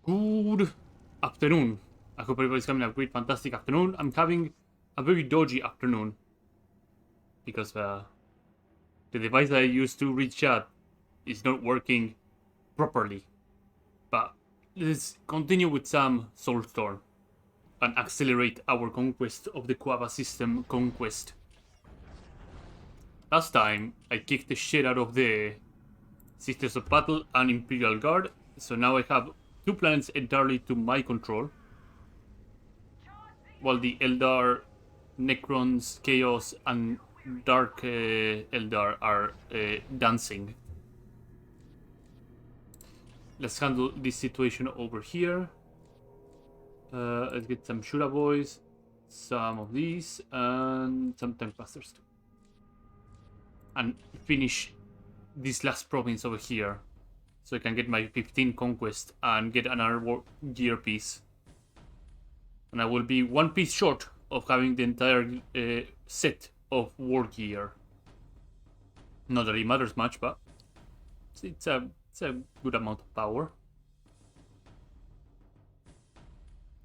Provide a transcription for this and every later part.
Good afternoon. I hope everybody's having a great, fantastic afternoon. I'm having a very dodgy afternoon because the device that I use to read chat is not working properly. But let's continue with some Soulstorm and accelerate our conquest of the Quava system conquest. Last time, I kicked the shit out of the Sisters of Battle and Imperial Guard, so now I have 2 planets entirely to my control, while the Eldar, Necrons, Chaos, and Dark Eldar are dancing. Let's handle this situation over here. Let's get some Shura Boys, some of these, and some Tank Busters too. And finish this last province over here, so I can get my 15 conquest and get another gear piece. And I will be 1 piece short of having the entire set of war gear. Not that it matters much, but it's a good amount of power.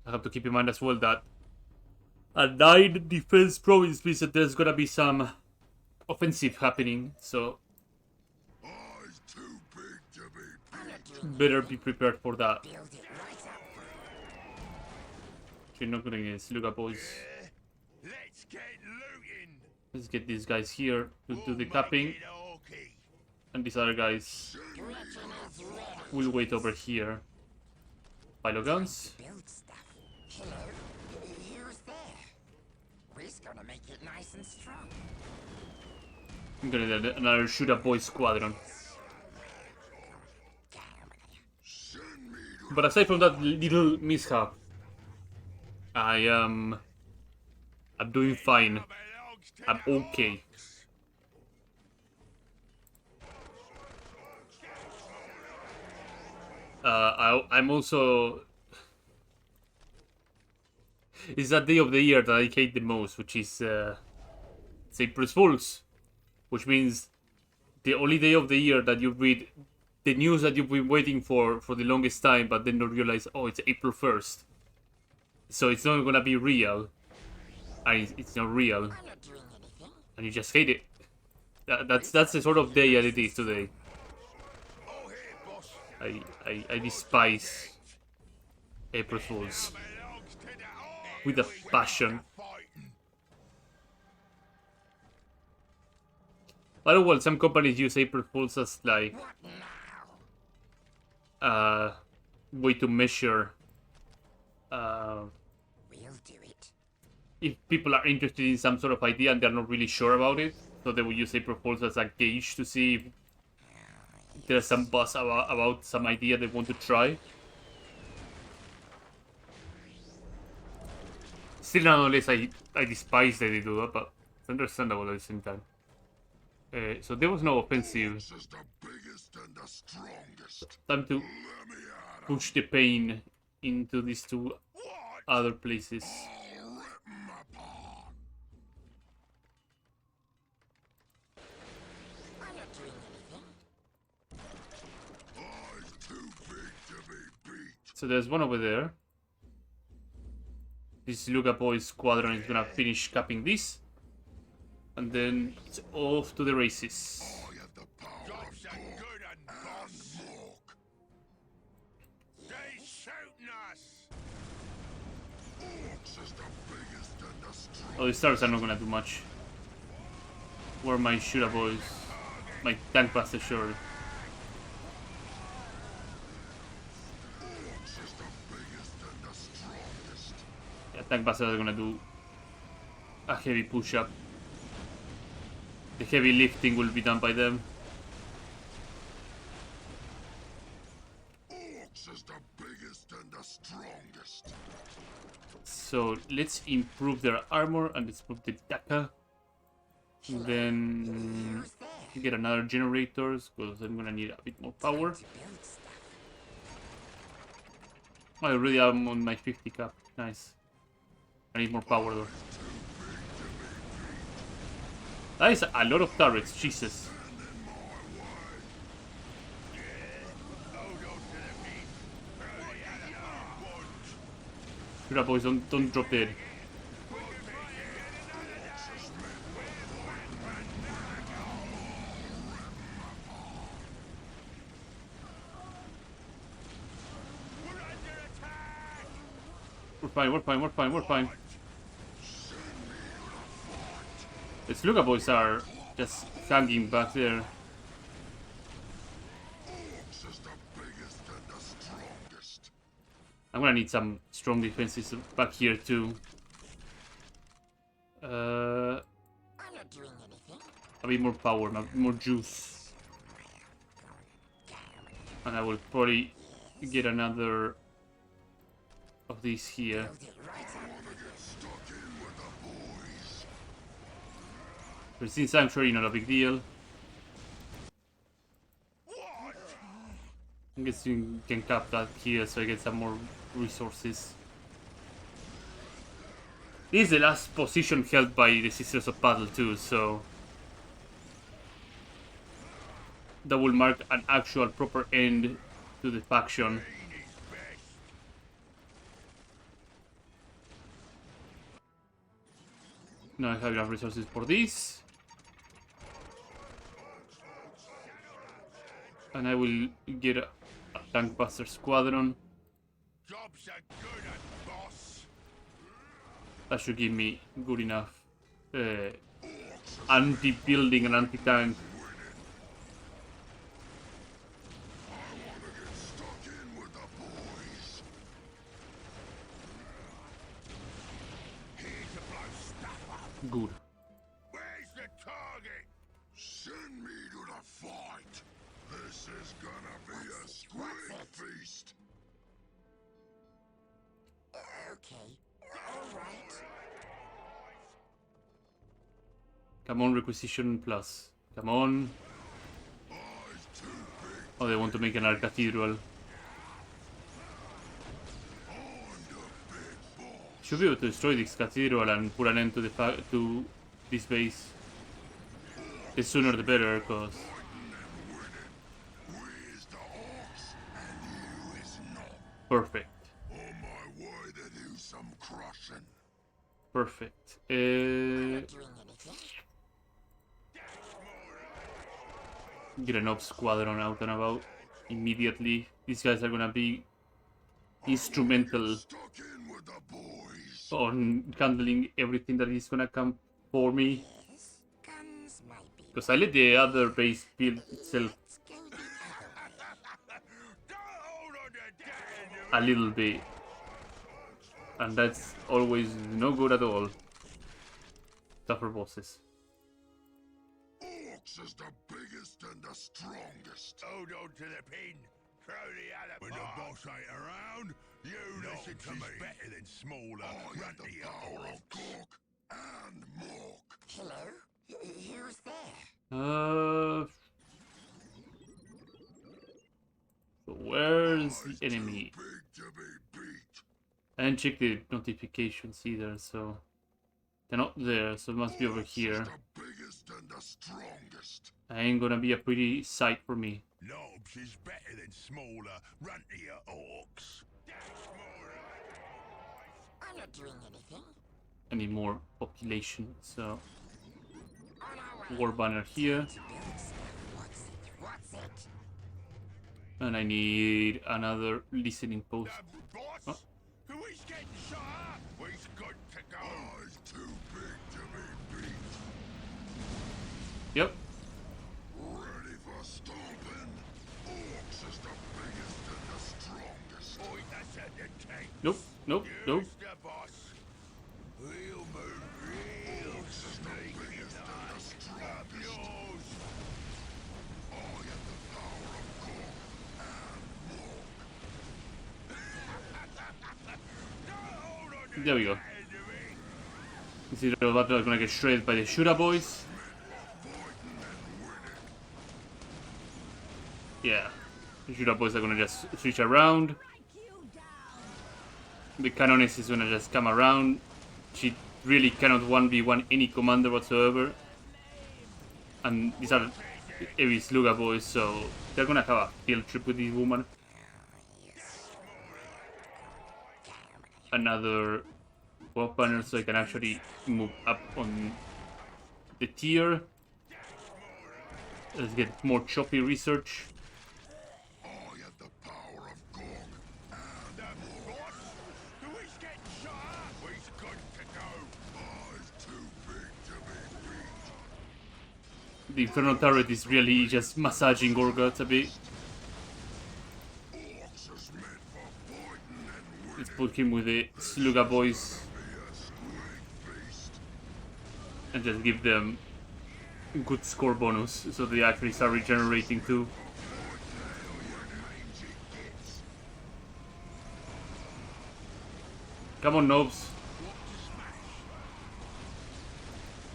I have to keep in mind as well that a 9 defense province means that there's gonna be some offensive happening, so better be prepared for that. You're not gonna get Sluga Boys. Let's get these guys here to do the capping. And these other guys will wait over here. Pilo guns. I'm gonna get another shoot up boy squadron. But aside from that little mishap, I'm doing fine. I'm okay. I'm also... It's that day of the year that I hate the most, which is April Fools. Which means the only day of the year that you read the news that you've been waiting for the longest time, but then you realize, oh, it's April 1st. So it's not gonna be real. And it's not real. And you just hate it. That's the sort of day that it is today. I despise April Fools with a passion. But well, some companies use April Fools as like way to measure if people are interested in some sort of idea and they're not really sure about it. So they will use April Fools as a gauge to see if there's some buzz about some idea they want to try. Still, nonetheless, I despise that they do that, but it's understandable at the same time. So there was no offensive. Time to push the pain into these 2 other places. So there's one over there. This Luga Boy squadron is gonna finish capping this. And then it's off to the races. Oh, the stars are not gonna do much. Where are my shooter boys? My tank buster, sure. Yeah, tank busters are gonna do a heavy push-up. The heavy lifting will be done by them. So let's improve their armor and let's move the Daka. Then get another generators because I'm gonna need a bit more power. I already am on my 50 cap. Nice. I need more power though. That is a lot of turrets, Jesus. Shura boys, don't drop dead. We're fine, we're fine, we're fine, we're fine. The Sluga boys are just hanging back there. I'm gonna need some strong defenses back here too. A bit more power, more juice. And I will probably get another of these here. Pristine Sanctuary, not a big deal. I guess you can cap that here so I get some more resources. This is the last position held by the Sisters of Battle too, so that will mark an actual proper end to the faction. Now I have enough resources for this. And I will get a Tankbuster Squadron. That should give me good enough anti-building and anti-tank. Good. Where's the target? Send me to the fight. This is gonna be a squid feast. Okay, alright. Come on, Requisition Plus. Come on. Oh, they want to make another cathedral. Should be able to destroy this cathedral and put an end to this base. The sooner the better, cause perfect. On my way to do some crushing. Perfect. Get an op squadron out and about immediately. These guys are gonna be instrumental on handling everything that is gonna come for me. Because I let the other base build itself a little bit. And that's always no good at all. Tougher bosses. Orcs is the biggest and the strongest. Hold on to the pin. Throw the other when the boss ain't around, you listen to me. Better than smaller, runtier orcs. And Mork. Hello? Who's there? So where's the enemy? Big to be beat. I didn't check the notifications either, so they're not there, so it must be over here. The biggest and the strongest. Ain't gonna be a pretty sight for me. Knobs is better than smaller, runtier orcs. I'm not doing anything. I need more population, so On our way. war banner here. What's it? What's it? And I need another listening post. Boss? Huh? Who is getting shot? We's good to go. He's too big to be beat. Yep. Ready for stomping. Orcs is the biggest and the strongest. Point us at the tank. Nope. Nope. Nope. Use the boss. We'll move real sneaky Biggest and the up strongest. yours. I am the power of Cork and Mork. There we go. This battle is gonna get shredded by the Shura boys. Yeah. The Shura boys are gonna just switch around. The Canoness is gonna just come around. She really cannot 1v1 any commander whatsoever. And these are heavy Sluga boys, so they're gonna have a field trip with this woman. another wall banner so I can actually move up on the tier. Let's get more choppy research. I have the power of Gong and The boss? Do we get shot? We's good to go. I's too big to be beat. The Inferno turret is really just massaging Gorgoth a bit. Orcs is meant for fighting and winning. Let's put him with the Sluga boys Be a squeak beast. and just give them good score bonus so they actually start regenerating too. Come on, Nobs.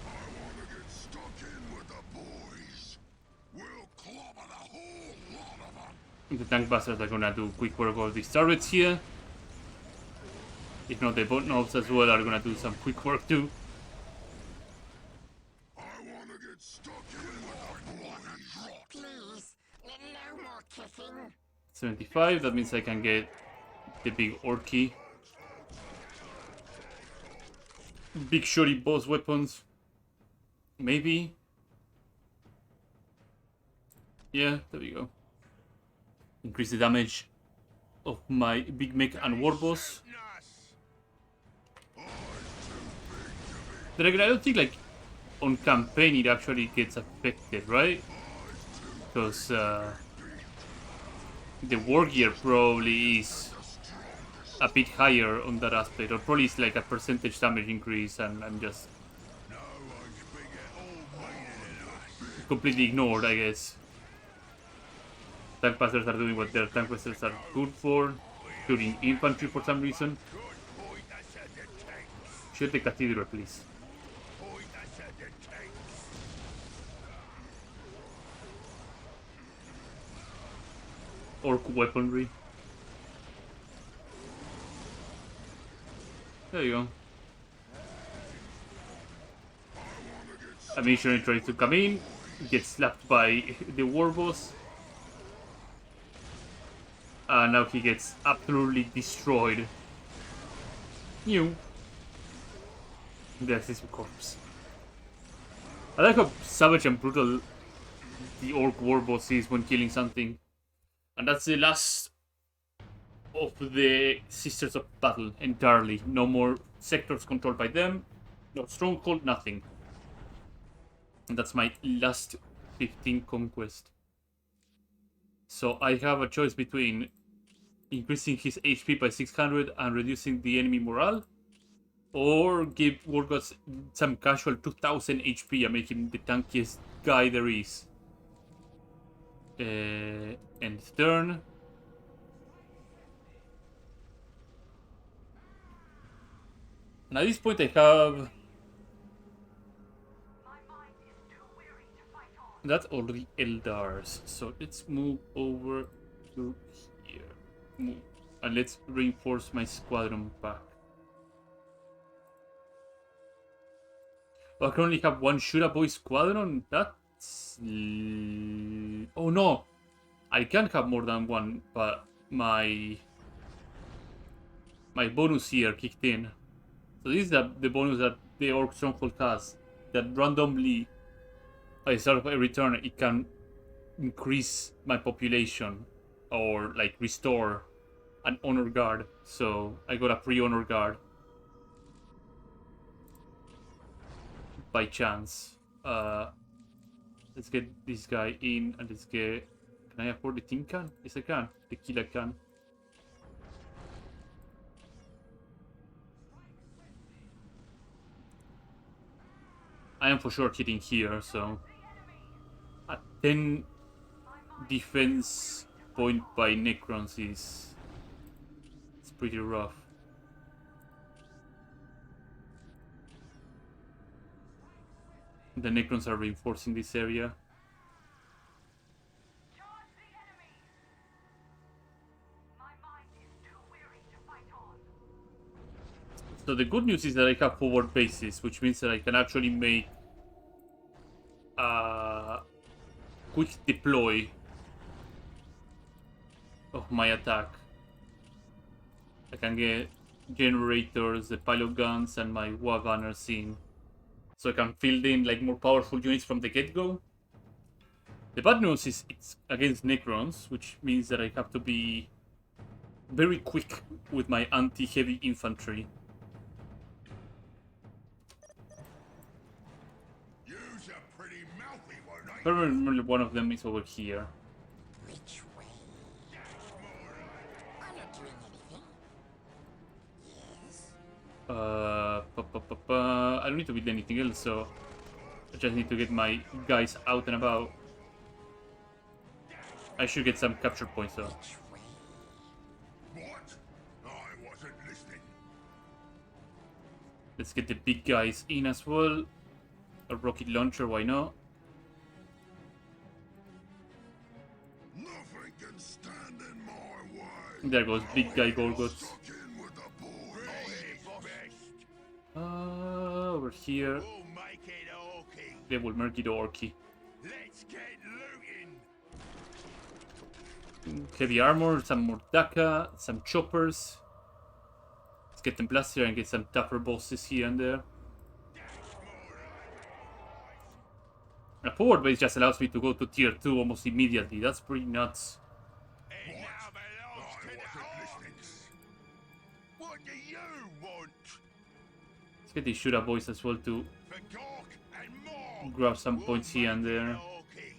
I wanna get stuck in with the boys. We'll clobber the whole lot of them. The tank bastards are gonna do quick work of these turrets here. If not, the bot Nobs as well are gonna do some quick work too. I wanna get stuck in with the boys. Please, no more kicking. 75, that means I can get the big Orky. Big shorty boss weapons. Maybe. Yeah, there we go. Increase the damage of my big mech and war boss. But again, I don't think like on campaign it actually gets affected, right? Because the war gear probably is a bit higher on that aspect, or probably it's like a percentage damage increase, and I'm just No one's bigger or meaner than us. completely ignored, I guess. Tank passers are doing what their tank passers are good for, including infantry for some reason. Good point us at the tanks. Shoot the cathedral, please. Point us at the tanks. Orc weaponry. There you go. A missionary tries to come in, gets slapped by the war boss. And now he gets absolutely destroyed. New. There's his corpse. I like how savage and brutal the orc war boss is when killing something. And that's the last of the Sisters of Battle entirely. No more sectors controlled by them. No stronghold, nothing. And that's my last 15 conquest. So I have a choice between increasing his HP by 600 and reducing the enemy morale, or give Wargoth some casual 2000 HP and make him the tankiest guy there is. End turn. And at this point I have... That's all the Eldars. So let's move over to here. Move. And let's reinforce my squadron back. Well, I can only have one Shura Boy squadron? That's... Oh no! I can have more than one, but my bonus here kicked in. So this is the bonus that the Orc Stronghold has. That randomly, at the start of every turn, it can increase my population or like restore an honor guard. So I got a pre-honor guard by chance. Let's get this guy in and let's get... Can I afford the tin can? Yes I can. The killer can. I am for sure hitting here, so... A 10 defense point by Necrons is... It's pretty rough. The Necrons are reinforcing this area. So the good news is that I have forward bases, which means that I can actually make a quick deploy of my attack. I can get generators, the pilot guns, and my WA gunners in, so I can field in like more powerful units from the get-go. The bad news is it's against Necrons, which means that I have to be very quick with my anti-heavy infantry. You's a pretty mouthy one, ain't If I remember, one of them is over here. Which way? I'm not doing anything. Yes. I don't need to build anything else, so I just need to get my guys out and about. I should get some capture points though. Which way? What? I wasn't listening. Let's get the big guys in as well. A rocket launcher, why not? Nothing can stand in my way. There goes big guy Gorgots. Stuck in with the boys. Best. Over here. We'll make it okay. They will murky the Orky. Let's get looting. Heavy armor, some more Daka, some choppers. Let's get them blasted and get some tougher bosses here and there. A forward base just allows me to go to tier 2 almost immediately. That's pretty nuts. It now belongs to the Orcs. What do you want? Let's get these Shura boys as well to For Gork and more. grab some points here and there. Okay.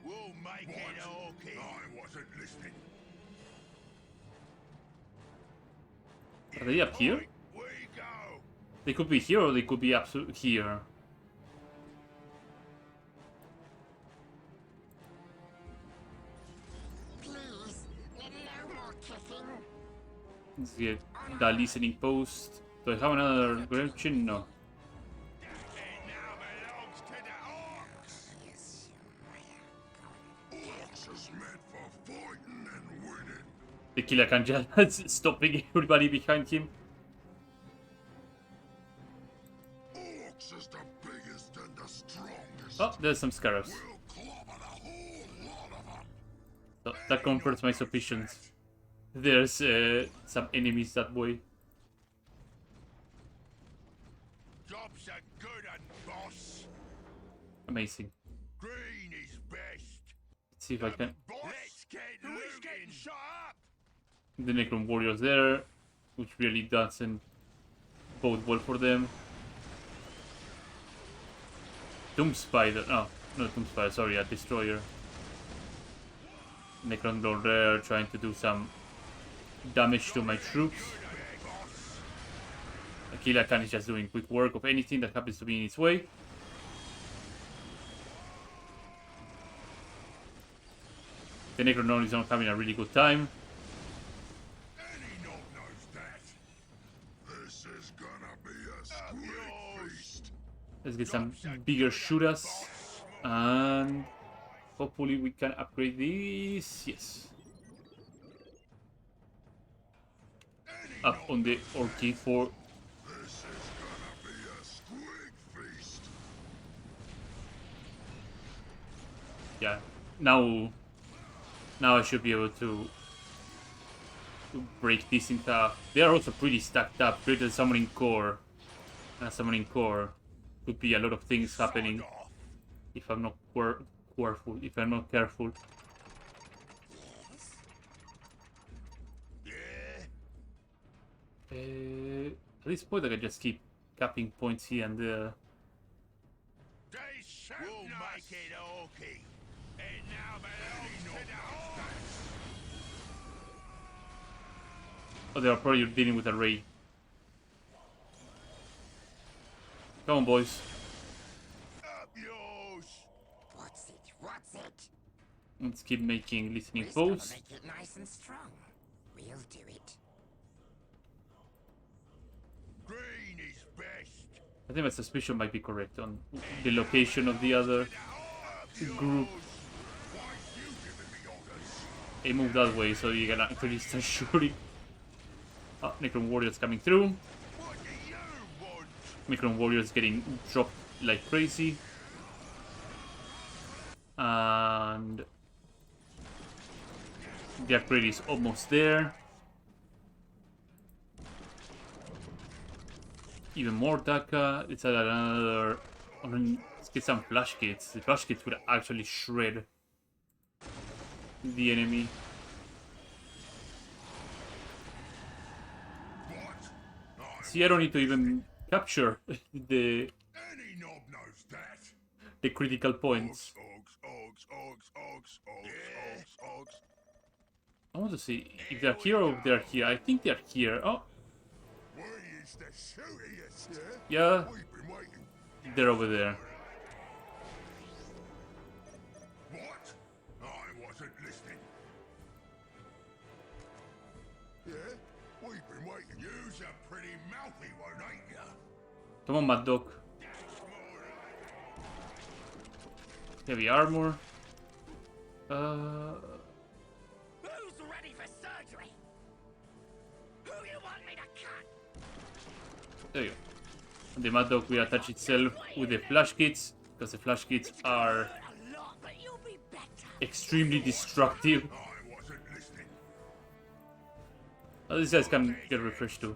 We'll make it okay. I wasn't listening. Are they up here? We go. They could be here or they could be absolutely here. Please, no more kicking. Let's get the listening post. Do I have another direction? No. It now belongs to the Orcs. Yes, Orcs is meant for fighting and winning. The killer can just stopping everybody behind him. Orcs is the biggest and the strongest. Oh, there's some scarabs. We'll clobber the whole lot of them. So that confirms my suspicions. There's some enemies that way. Job's a good un, boss. Amazing. Green is best. Let's see if I can. Let's get looting. Who's getting shot up? The Necron warriors there, which really doesn't bode well for them. Doom Spider. No, not Doom Spider. Sorry, a destroyer. Necron Lord there trying to do some damage to my troops. Aquila Khan is just doing quick work of anything that happens to be in its way. The Necron is not having a really good time. Any knob knows that. This is gonna be a squid feast. Let's get some bigger shooters. And hopefully we can upgrade these. Yes. Up on the Orky for. This is gonna be a squid feast. Yeah. Now I should be able to break this in half. They are also pretty stacked up. Greater summoning core. And a summoning core could be a lot of things happening if I'm not careful. If I'm not careful. At this point, I can just keep capping points here and there. We'll make it okay. It now belongs to the Orcs. Oh, they are probably dealing with a raid. Come on, boys. Up yours. What's it? What's it? Let's keep making listening Who's gonna posts. make it nice and strong? We'll do it. Green is best. I think my suspicion might be correct on the location of the other group. They move that way, so you can actually start shooting. Oh, Necron Warriors coming through. What do you want? Necron Warriors getting dropped like crazy. And the upgrade is almost there. even more Daka. Let's add another. Let's get some flash kits. The flash kits would actually shred the enemy. See, I don't need to even capture Any knob knows that. the critical points. I want to see if they're here or if they're here. I think they're here. Oh, We used to shoot at yeah, We've been waiting. they're over there. What? I wasn't listening. Yeah? We've been waiting. You's a pretty mouthy one, ain't ya? Come on, Mad Dog. Heavy armor. Who's ready for surgery? Who you want me to cut? There you go. And the Mad Dog will attach itself with the flash kits, because the flash kits are A lot, but you'll be better. extremely destructive. I wasn't listening. Oh, these guys can get refreshed too.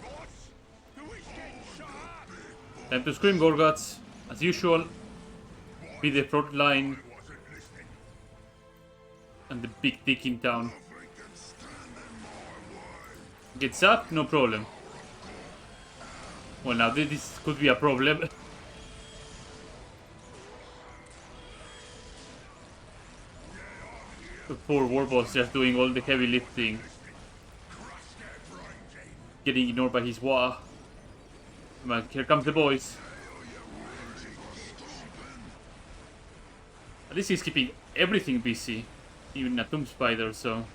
Boss? Who is getting shot up? Time to scream, Gorguts. As usual, be the front line I wasn't listening. and the big dick in town. Nothing can stand in my way. Gets up, no problem. Well, now this could be a problem. The poor warboss just doing all the heavy lifting, getting ignored by his wa. Man, here comes the boys. At least he's keeping everything busy, even a tomb spider, so.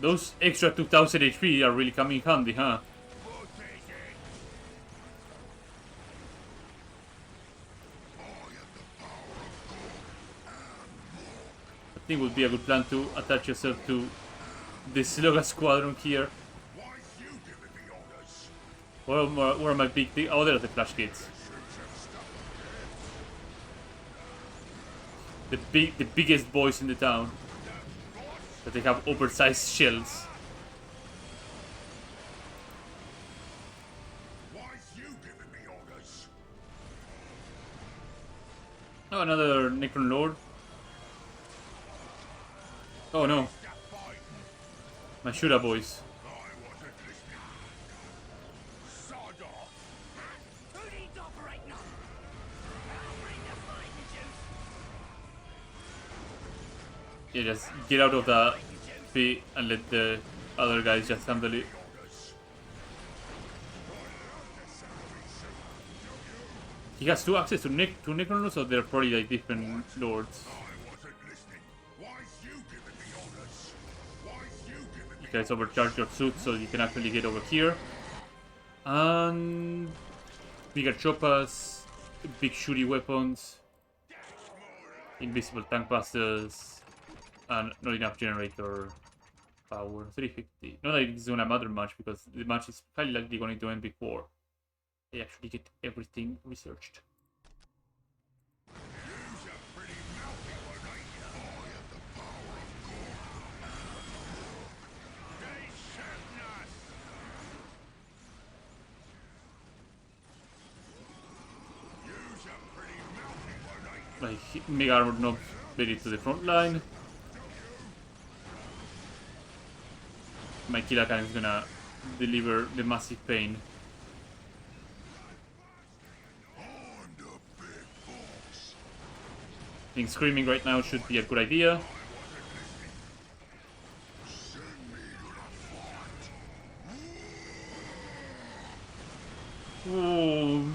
Those extra 2000 HP are really coming in handy, huh? I think it would be a good plan to attach yourself to the Sloga squadron here. Why's you giving me orders? Where are my big thing? Oh, there's the flash kits. The biggest boys in the town. That they have oversized shells. Why's you giving me orders? Oh, another Necron Lord. Oh no, Stop fighting. my Shura boys. I wasn't listening. Sod off. Who needs operating on? I'll bring the fighting juice. Yeah, just get out of the pit and let the other guys just handle it. He has two access to Necron Lords, so they're probably like different lords. I wasn't listening. Why's you giving me orders? Why's you giving me You guys overcharge your suit so you can actually get over here. And bigger choppas, big shooty weapons, invisible tank busters, and not enough generator power. 350. Not that it's gonna matter much because the match is highly likely going to end before they actually get everything researched. You's a pretty mouthy one, ain't ya? I have the power of God. They shouldn't us. You's a pretty mouthy one, ain't ya? Like mega armored knobs ready to the front line. My Killakan is gonna deliver the massive pain. I'm the big boss. I think screaming right now should be a good idea. Send me to the fight. Ooh.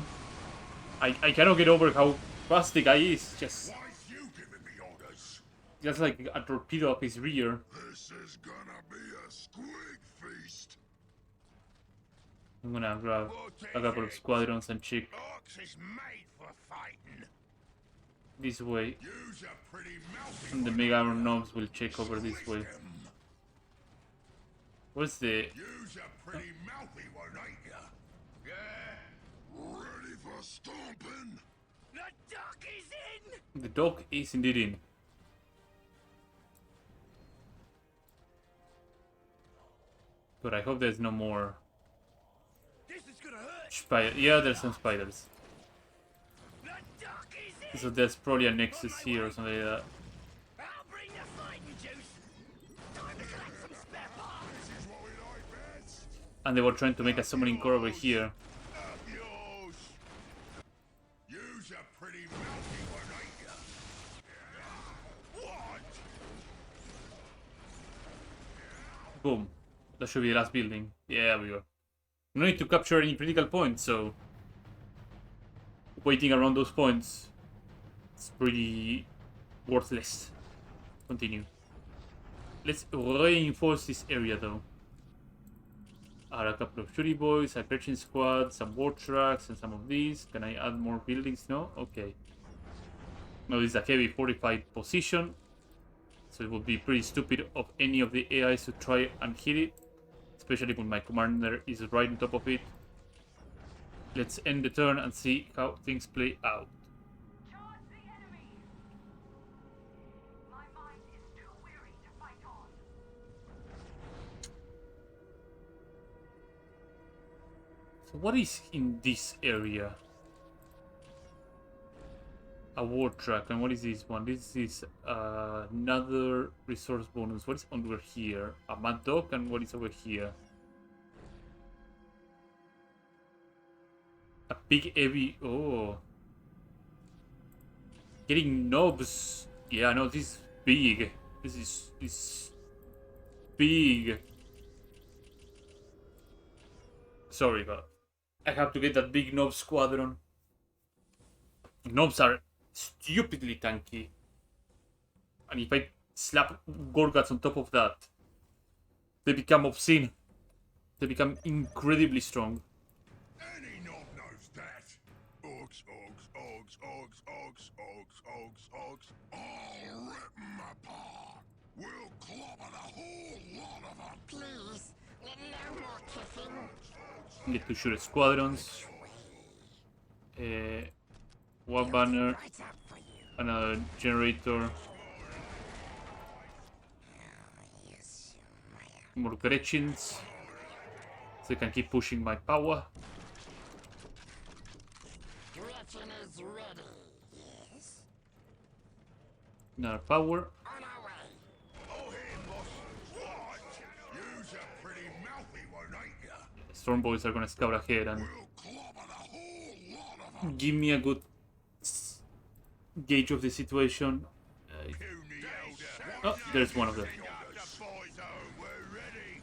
I cannot get over how fast the guy is. Just Why's you giving me orders? like a torpedo up his rear. This is gonna be a squig feast. I'm gonna grab a couple of squadrons and check Ox is made for fighting. this way. You's a pretty mouthy And the one. mega armor knobs will check over this way. Where's the... You's a pretty mouthy one, ain't ya? Yeah. Ready for stomping? The duck is in. The dog is indeed in. But I hope there's no more This is gonna hurt. spider. Yeah, there's some spiders. The duck is in. So there's probably a nexus here or something like that. I'll bring the fighting juice. Time to collect some spare parts. This is what we like best. And they were trying to make a summoning core over here. Up yours. You's a pretty mouthy one, ain't ya? What? Boom. That should be the last building. Yeah, we go. No need to capture any critical points, so waiting around those points is pretty worthless. Continue. Let's reinforce this area though. Add a couple of shooty boys, a catching squad, some war trucks, and some of these. Can I add more buildings? No? Okay. Now this is a heavy fortified position, so it would be pretty stupid of any of the AIs to try and hit it, especially when my commander is right on top of it. Let's end the turn and see how things play out. Charge the enemy! My mind is too weary to fight on. So what is in this area? A war truck, and what is this one? This is another resource bonus. What is over here? A mad dog, and what is over here? A big heavy. Oh, getting knobs. Yeah, no, this is big. This is big. Sorry, but I have to get that big knob squadron. Knobs are stupidly tanky, and if I slap Gorgats on top of that, they become obscene. They become incredibly strong. Any knob knows that. Orcs, orcs, orcs, orcs, orcs, orcs, orcs, orcs. I'll rip 'em apart. We'll clobber the whole lot of 'em. Please, no more kissing. Need to shoot squadrons. One banner, Right up for you. another generator, Yes, more Gretchins, so I can keep pushing my power. Gretchen is ready. Yes. Another power. On our way. Oh, here, boss. What? You's a pretty mouthy one, ain't ya? Storm boys are gonna scout ahead and We'll clobber the whole lot of 'em. give me a good gauge of the situation. Puny elder. Oh, there's one of them. Bring up the boys home. We're ready.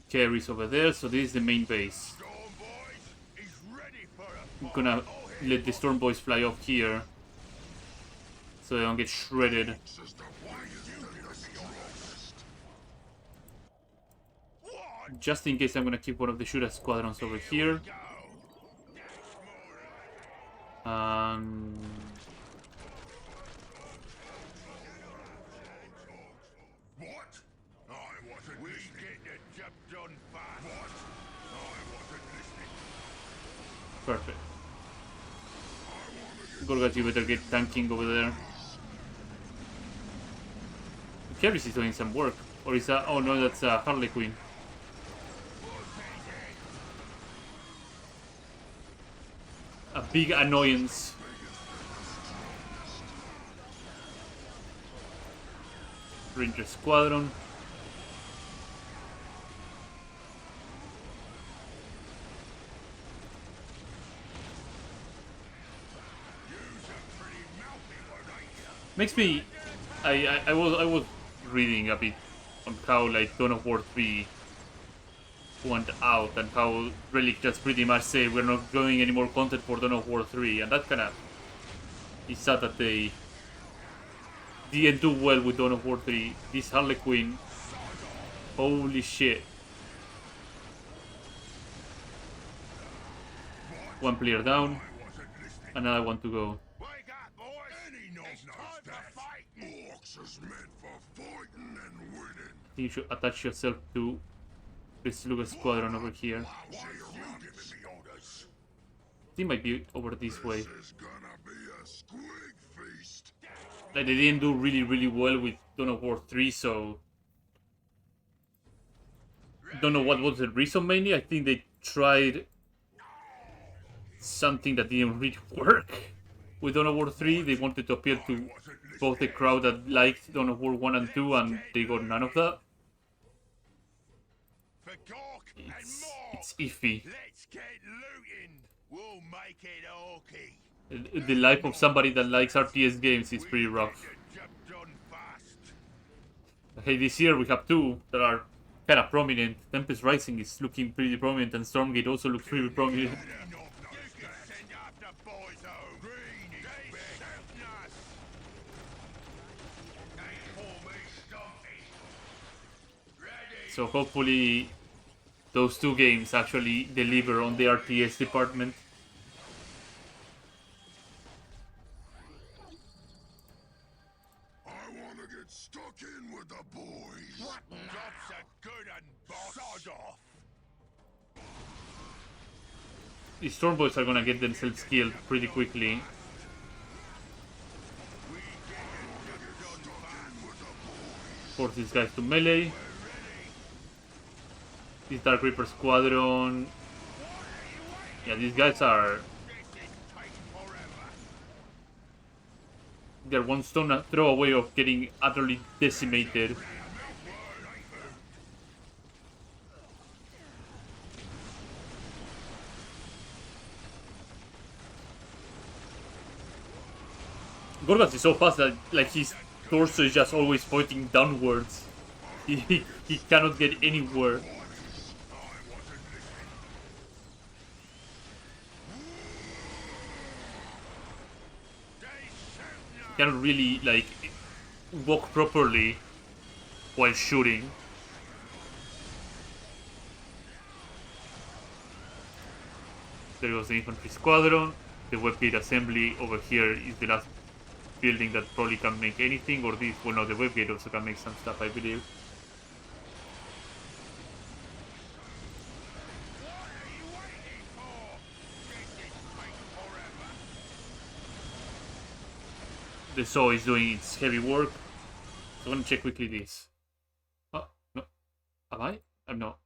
Carries over there, so this is the main base. Storm boys, he's ready for a I'm fight. gonna Oh, let the storm boys fly off here, so they don't get shredded. This is the biggest and the strongest. What? Just in case, I'm gonna keep one of the shooter squadrons over here. Go. What? I wasn't we listening. Get the job done fast. What? I wasn't listening. Perfect. Gorgat, you better get tanking over there. Keris is doing some work. Or is that... Oh no, that's Harley Quinn. A big annoyance. Ranger Squadron. Makes me... I was reading a bit on how like Dawn of War 3 went out and how Relic just pretty much say we're not doing any more content for Dawn of War 3, and that kind of is sad that they didn't do well with Dawn of War 3. This Harley Quinn, holy shit. One player down, another one to go. Wake up, boys! Any knob knows that. Orcs is meant for fighting and winning. You should attach yourself to this little squadron over here. Why are you giving me orders? They might be over this way. This is gonna be a squig feast. Like they didn't do really well with Dawn of War 3, so don't know what was the reason mainly. I think they tried something that didn't really work with Dawn of War 3. They wanted to appeal to both the crowd that liked Dawn of War 1 and 2, and they got none of that. For Gork and more. It's iffy. Let's get looting. We'll make it orky. The life of somebody that likes RTS games is pretty rough. Get the job done fast. Hey, this year we have two that are kind of prominent. Tempest Rising is looking pretty prominent, and Stormgate also looks pretty prominent. You can send after boys home. Green is shouting us. They call me Stumpy. Ready. So hopefully those two games actually deliver on the RTS department. I want to get stuck in with the boys. What now? Job's a good un, boss. Sod off. The Stormboys are gonna get themselves killed pretty quickly. Force these guys to melee. This Dark Reaper squadron. Yeah, these guys are. They're one stone throw away of getting utterly decimated. Gorgas is so fast that like his torso is just always pointing downwards. He cannot get anywhere. He cannot really like walk properly while shooting. There goes the infantry squadron. The webgate assembly over here is the last building that probably can make anything, or this, well no, the webgate also can make some stuff, I believe. The saw is doing its heavy work. So I'm gonna check quickly this. Oh, no. Am I? I'm not.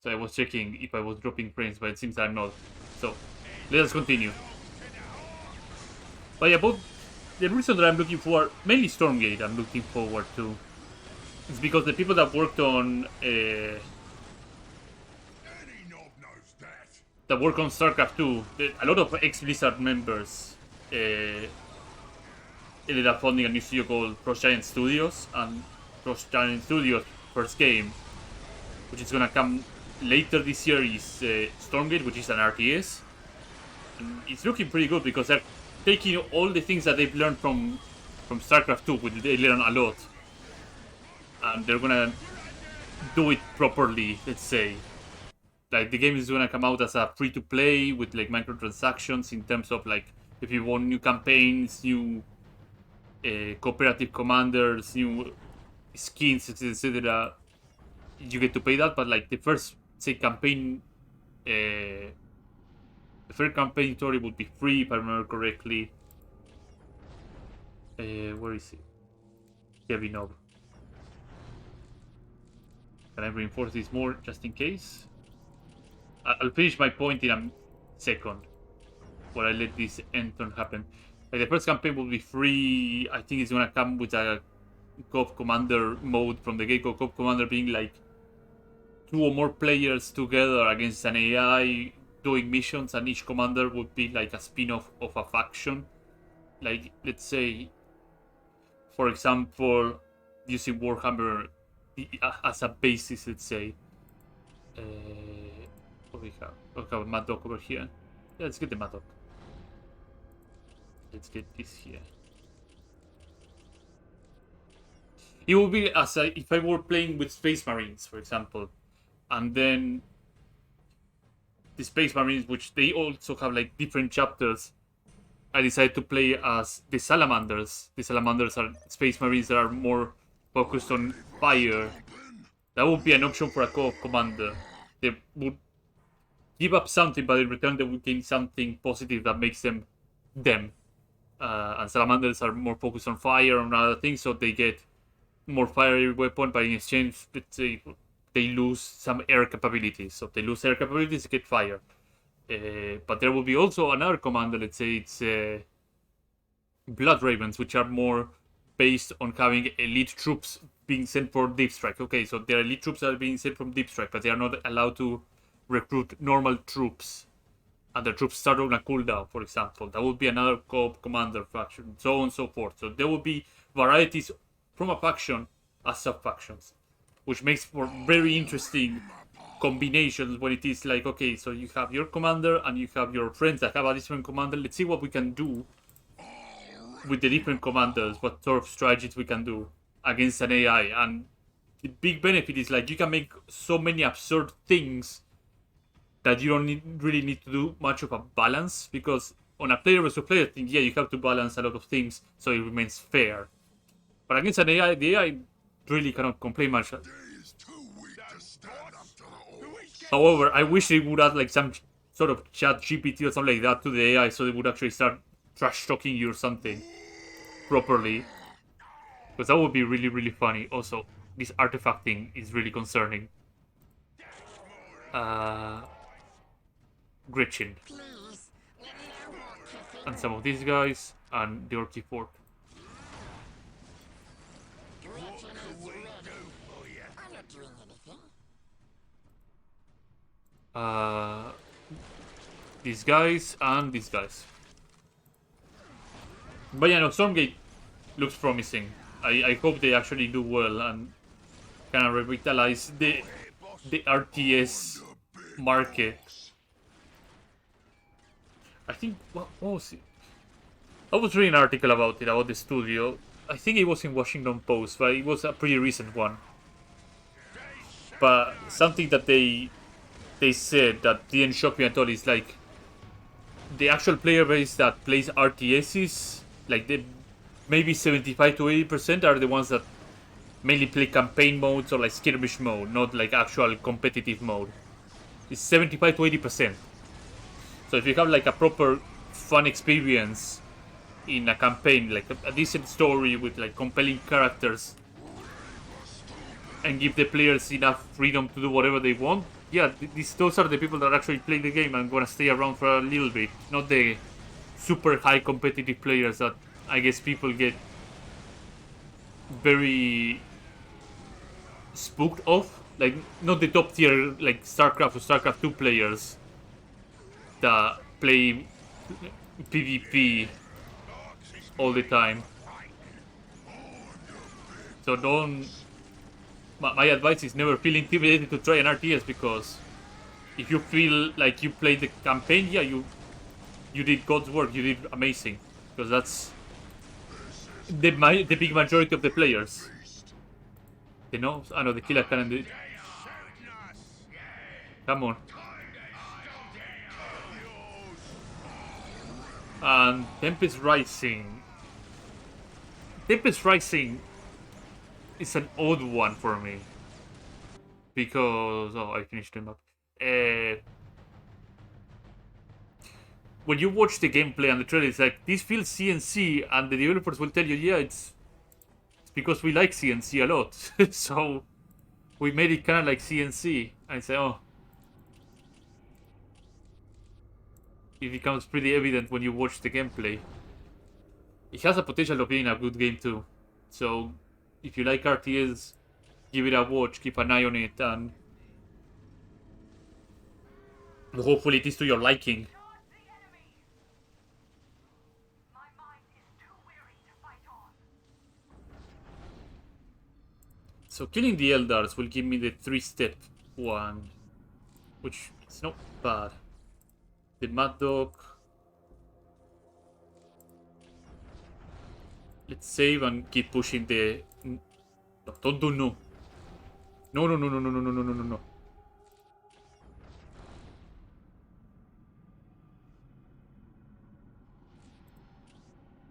So I was checking if I was dropping frames, but it seems I'm not. So, let us continue. But yeah, both the reason that I'm looking for, mainly Stormgate, I'm looking forward to, is because the people that worked on Any knob knows that. that work on StarCraft 2, a lot of ex-Blizzard members ended up founding a new studio called Cross Giant Studios, and Cross Giant Studios' first game, which is gonna come later this year, is Stormgate, which is an RTS. And it's looking pretty good because they're taking all the things that they've learned from StarCraft 2, which they learn a lot, and they're gonna do it properly, let's say. Like, the game is gonna come out as a free-to-play with like microtransactions in terms of like if you want new campaigns, new cooperative commanders, new skins, etc. You get to pay that, but like the first, say, campaign, the first campaign story would be free, if I remember correctly. Where is it? Heavy knob. Can I reinforce this more just in case? I'll finish my point in a second, while I let this end turn happen. Like, the first campaign will be free. I think it's gonna come with a Co-op Commander mode from the get-go. Co-op Commander being like 2 or more players together against an AI doing missions, and each commander would be like a spin-off of a faction. Like, let's say, for example, using Warhammer as a basis, let's say. What do we have? We have a Mad Dog over here. Yeah, let's get the Mad Dog. Let's get this here. It would be as if I were playing with Space Marines, for example, and then the Space Marines, which they also have like different chapters, I decided to play as the Salamanders. The Salamanders are Space Marines that are more focused on fire. That would be an option for a co-op commander. They would give up something, but in return they would gain something positive that makes them them. And Salamanders are more focused on fire and other things, so they get more fiery weapon, but in exchange, let's say, they lose some air capabilities. So if they lose air capabilities, they get fire. But there will be also another commander, let's say it's Blood Ravens, which are more based on having elite troops being sent for deep strike. Okay, so their elite troops are being sent from deep strike, but they are not allowed to recruit normal troops. And the troops start on a cooldown, for example. That would be another co-op commander faction, so on and so forth. So there will be varieties from a faction as sub-factions, which makes for very interesting combinations when it is like, okay, so you have your commander and you have your friends that have a different commander. Let's see what we can do with the different commanders, what sort of strategies we can do against an AI. And the big benefit is like you can make so many absurd things that you don't really need to do much of a balance, because on a player versus player thing, yeah, you have to balance a lot of things so it remains fair. But against an AI, the AI really cannot complain much. He's too weak to stand up to the odds. However, I wish they would add like some sort of chat GPT or something like that to the AI, so they would actually start trash talking you or something properly. Because that would be really, really funny. Also, this artifact thing is really concerning. Gretchen. Please, no more kissing. And some of these guys, and the Orky Fort. Gretchen is ready. I'm not doing anything. These guys and these guys. But yeah, no, Stormgate looks promising. I hope they actually do well and kind of revitalize the RTS market. I think, what was it? I was reading an article about it, about the studio. I think it was in Washington Post, but it was a pretty recent one. But something that they said that didn't shock me at all is like the actual player base that plays RTSs, like the maybe 75 to 80% are the ones that mainly play campaign modes or like skirmish mode, not like actual competitive mode. It's 75 to 80%. So if you have like a proper fun experience in a campaign, like a decent story with like compelling characters, and give the players enough freedom to do whatever they want, yeah, those are the people that actually play the game and gonna stay around for a little bit, not the super high competitive players that I guess people get very spooked of. Like, not the top tier like StarCraft or StarCraft 2 players that play PvP all the time. So don't... My advice is never feel intimidated to try an RTS, because if you feel like you played the campaign, yeah, you did God's work, you did amazing. Because that's the big majority of the players. You know? I know the killer cannon did. Come on. And Tempest Rising. Tempest Rising is an odd one for me. Because... oh, I finished them up. When you watch the gameplay and the trailer, it's like, this feels CNC, and the developers will tell you, yeah, it's because we like CNC a lot. So, we made it kind of like CNC. I say, oh. It becomes pretty evident when you watch the gameplay. It has a potential of being a good game too. So, if you like RTS, give it a watch, keep an eye on it, and hopefully it is to your liking. Charge the enemy! My mind is too weary to fight on. So killing the Eldars will give me the 3-step one, which is not bad. The Mad Dog. Let's save and keep pushing the... no, don't do no. No, no, no, no, no, no, no, no, no, no, no.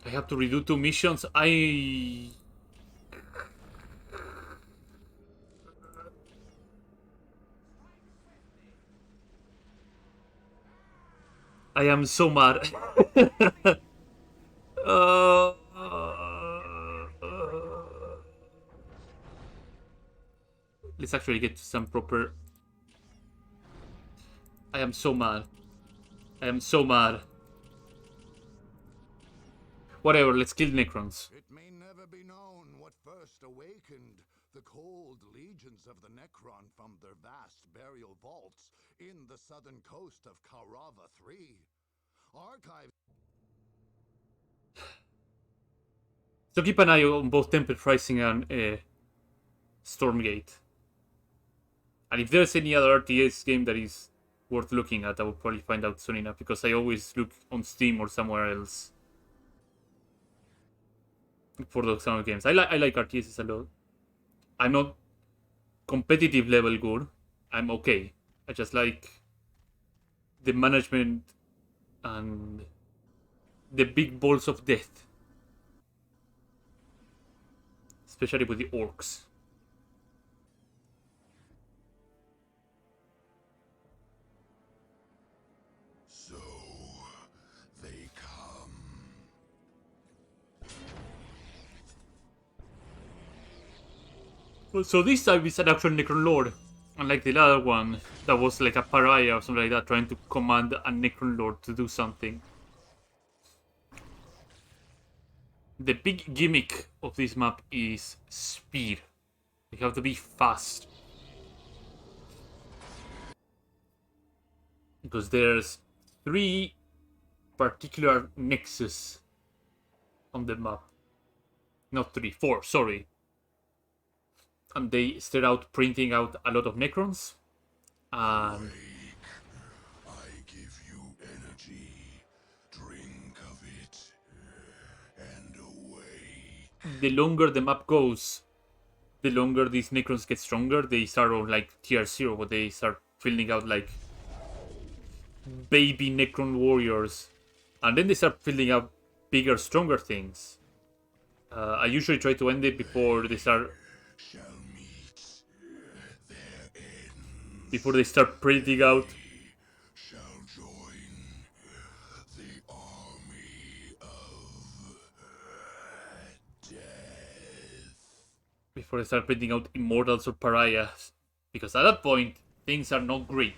I have to redo 2 missions. I am so mad. Let's actually get to some proper... I am so mad. I am so mad. Whatever, let's kill Necrons. It may never be known what first awakened the cold legions of the Necron from their vast burial vaults in the southern coast of Karava 3. Archives... So keep an eye on both Temple Rising and Stormgate. And if there's any other RTS game that is worth looking at, I will probably find out soon enough, because I always look on Steam or somewhere else for those kind of games. I like RTSs a lot. I'm not competitive level good. I'm okay. I just like the management and the big balls of death. Especially with the orcs. So they come. Well, so this time it's an actual Necron Lord. Unlike the other one, that was like a pariah or something like that, trying to command a Necron Lord to do something. The big gimmick of this map is speed. You have to be fast. Because there's 3 particular nexus on the map. Not 3, 4, sorry. And they start out printing out a lot of Necrons. And I give you energy. Drink of it. And awake. the longer the map goes, the longer these Necrons get stronger. They start on like tier 0, where they start filling out like baby Necron warriors. And then they start filling out bigger, stronger things. I usually try to end it before they start... Before they start printing out... Shall join the army of death. Before they start printing out immortals or pariahs. Because at that point, things are not great.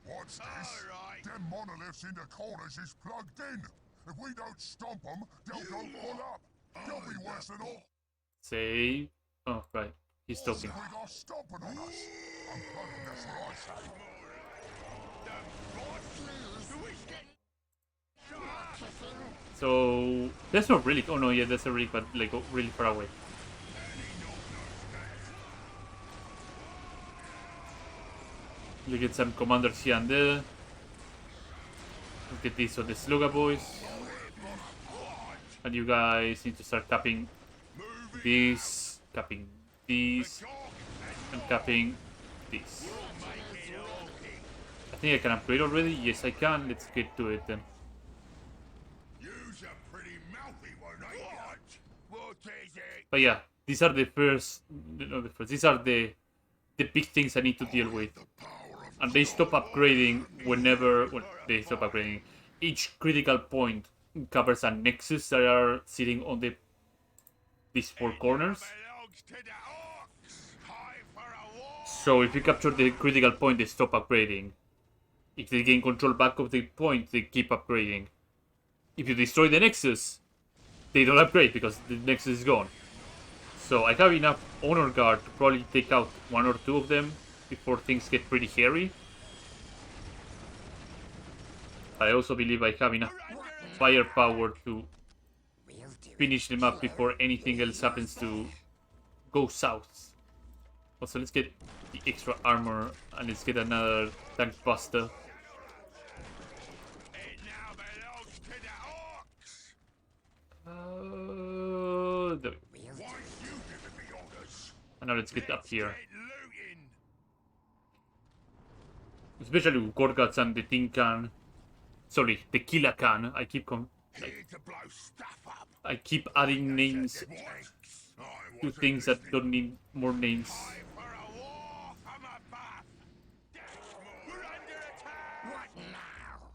What's this? Them monoliths in the corners is plugged in. If we don't stomp them, they'll go full up. They'll be worse than all. Say... Oh, right. He's talking. We got stomping on us. I'm plugging, that's what I say. So... That's not really... Oh no, yeah, that's a relic, but like really far away. You get some commanders here and there. Look at this, so the Slugger boys. And you guys need to start capping this, capping this, and capping this. I think I can upgrade already. Yes, I can. Let's get to it then. But yeah, these are the first, not the first, these are the big things I need to deal with. And they stop upgrading whenever, well, they stop upgrading. Each critical point covers a nexus that are sitting on these 4 corners. So if you capture the critical point, they stop upgrading. If they gain control back of the point, they keep upgrading. If you destroy the nexus, they don't upgrade because the nexus is gone. So I have enough honor guard to probably take out 1 or 2 of them before things get pretty hairy. I also believe I have enough firepower to finish them up before anything else happens to go south. Also, let's get the extra armor and let's get another tank buster. There we go. And now let's get up here. Especially with Gorgats and the Tin Can. Sorry, the Killer Can. I keep adding names to things that don't need more names. What now?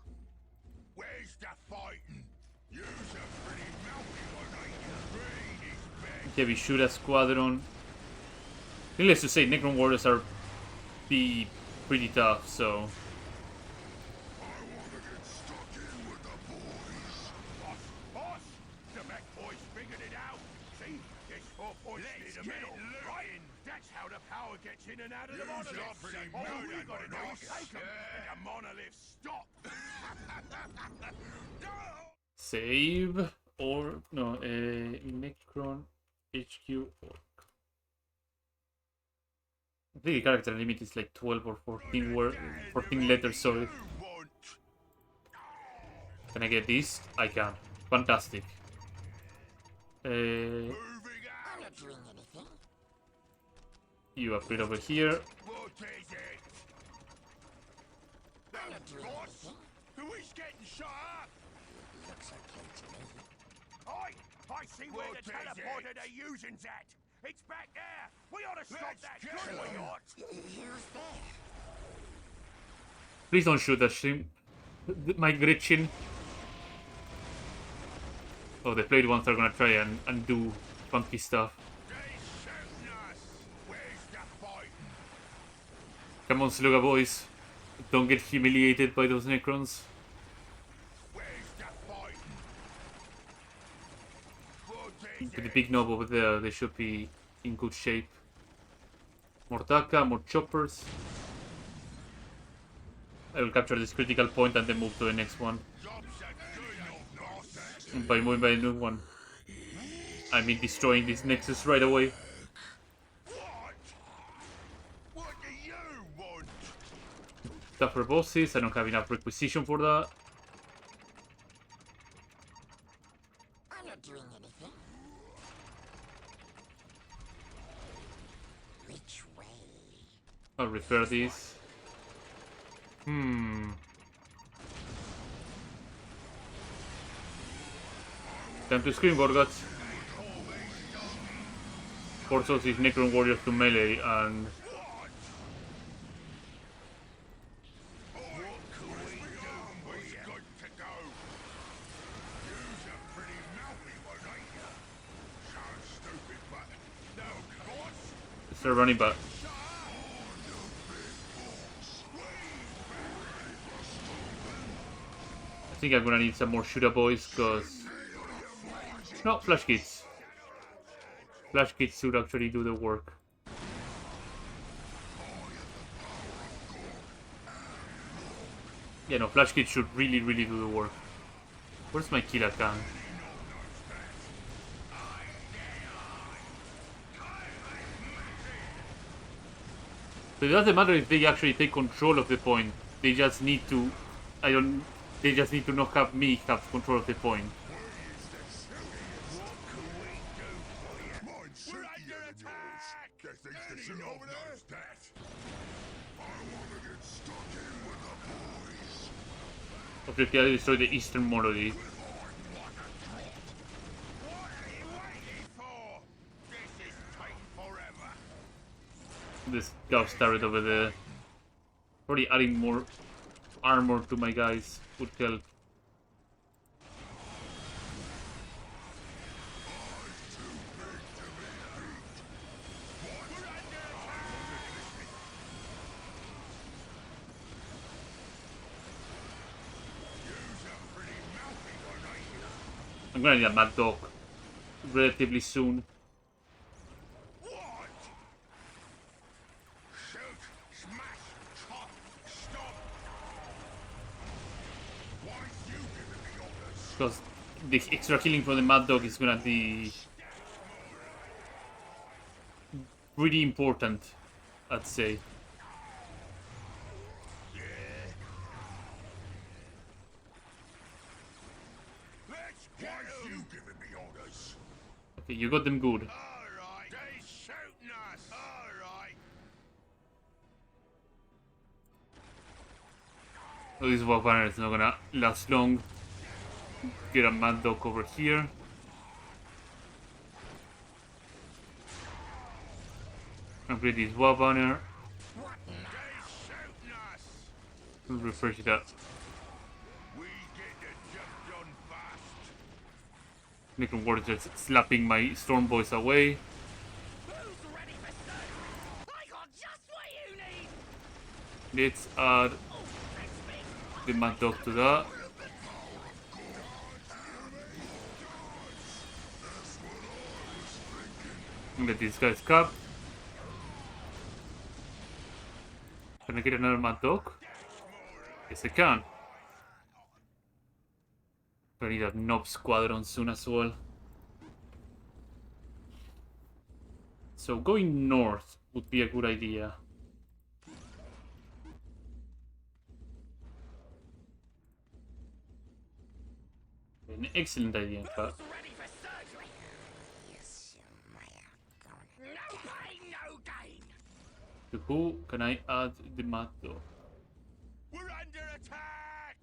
Where's the fighting? You're a pretty mouthy one, ain't you? Heavy Shooter Squadron. Needless to say, Necron Warriors are pretty tough, so... Boss! The Mac boys figured it out. See? There's 4 points near the middle. Right? That's how the power gets in and out of the monoliths. All we gotta do is take them, and the monoliths stop. Save or no, Necron HQ org. I think the character limit is like 12 or 14 letters, sorry. Can I get this? I can. Fantastic. I'm not doing anything. You upgrade over here. What is it? I'm not doing Boss! anything. Who is getting shot up? Looks okay to me. I see where What the is teleporter it? they're using's at. It's back there. We ought to stop Let's that. go. Good we ought. Who's there? Please don't shoot that stream. My Gretchen. Oh, the played ones are gonna try and do funky stuff. They shooting us. Where's the fight? Come on, Sluga boys. Don't get humiliated by those Necrons. Where's the fight? What is With the it? big knob over there, they should be in good shape. More Taka, more choppers. I will capture this critical point and then move to the next one. Job's a good old nonsense. And by moving by the new one, I mean destroying this Nexus right away. What? What do you want? Tougher bosses, I don't have enough requisition for that. I'm not doing anything. Which way? I'll repair these. Time to scream, Gorguts. Force these Necron warriors to melee and... What can we do? We've got to go. You's a pretty mouthy one, ain't you? Sounds stupid, but no, boss. start running back. I think I'm gonna need some more shooter boys, cause... No, flash kits. Flash kits should actually do the work. Yeah, no, flash kits should really do the work. Where's my killer can? So it doesn't matter if they actually take control of the point. They just need to... They just need to not have me have control of the point. We're under attack! Guess they should know that. I wanna get stuck in with the boys. Okay, I destroy the eastern monolith. What are you waiting for? This is taking forever. This Gauss turret over there. Probably adding more armor to my guys would help. I'm gonna need a Mad Dog relatively soon. What? Shoot, smash, chop, stop. Why you giving me orders? Because the extra killing from the Mad Dog is gonna be really important, I'd say. Let's go. Why you giving me orders? Okay, you got them good. Alright. They shooting us. Alright. So this war banner is not gonna last long. Get a Mad Dog over here. Upgrade this war banner. They shooting us. Refresh it up. We get the job done fast. Necron Warriors just slapping my Storm Boys away. Who's ready for surgery? I got just what you need! Let's add Oh, fix me! the Mad Dog to that. Let these guys cap. Can I get another Mad Dog? Yes, I can. I need a Nob Squadron soon as well. So going north would be a good idea. An excellent idea, in fact. Who's ready for surgery? No pain, no gain! To who can I add the Mad Dog? We're under attack!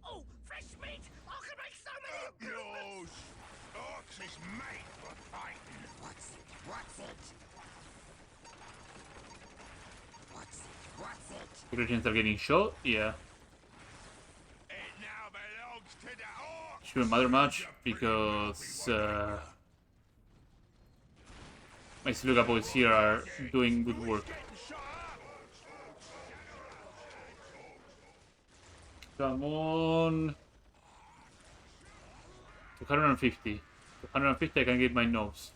Oh, fresh meat! I can make so many Yours! Ox is made for fighting! What's it? What's it? What's it? What's it? The Regents are getting shot? Yeah. It now belongs to the Orcs! Shouldn't matter much because my Sluga boys here are doing good work. Getting shot up! Come on. 250. 250 I can get my nose.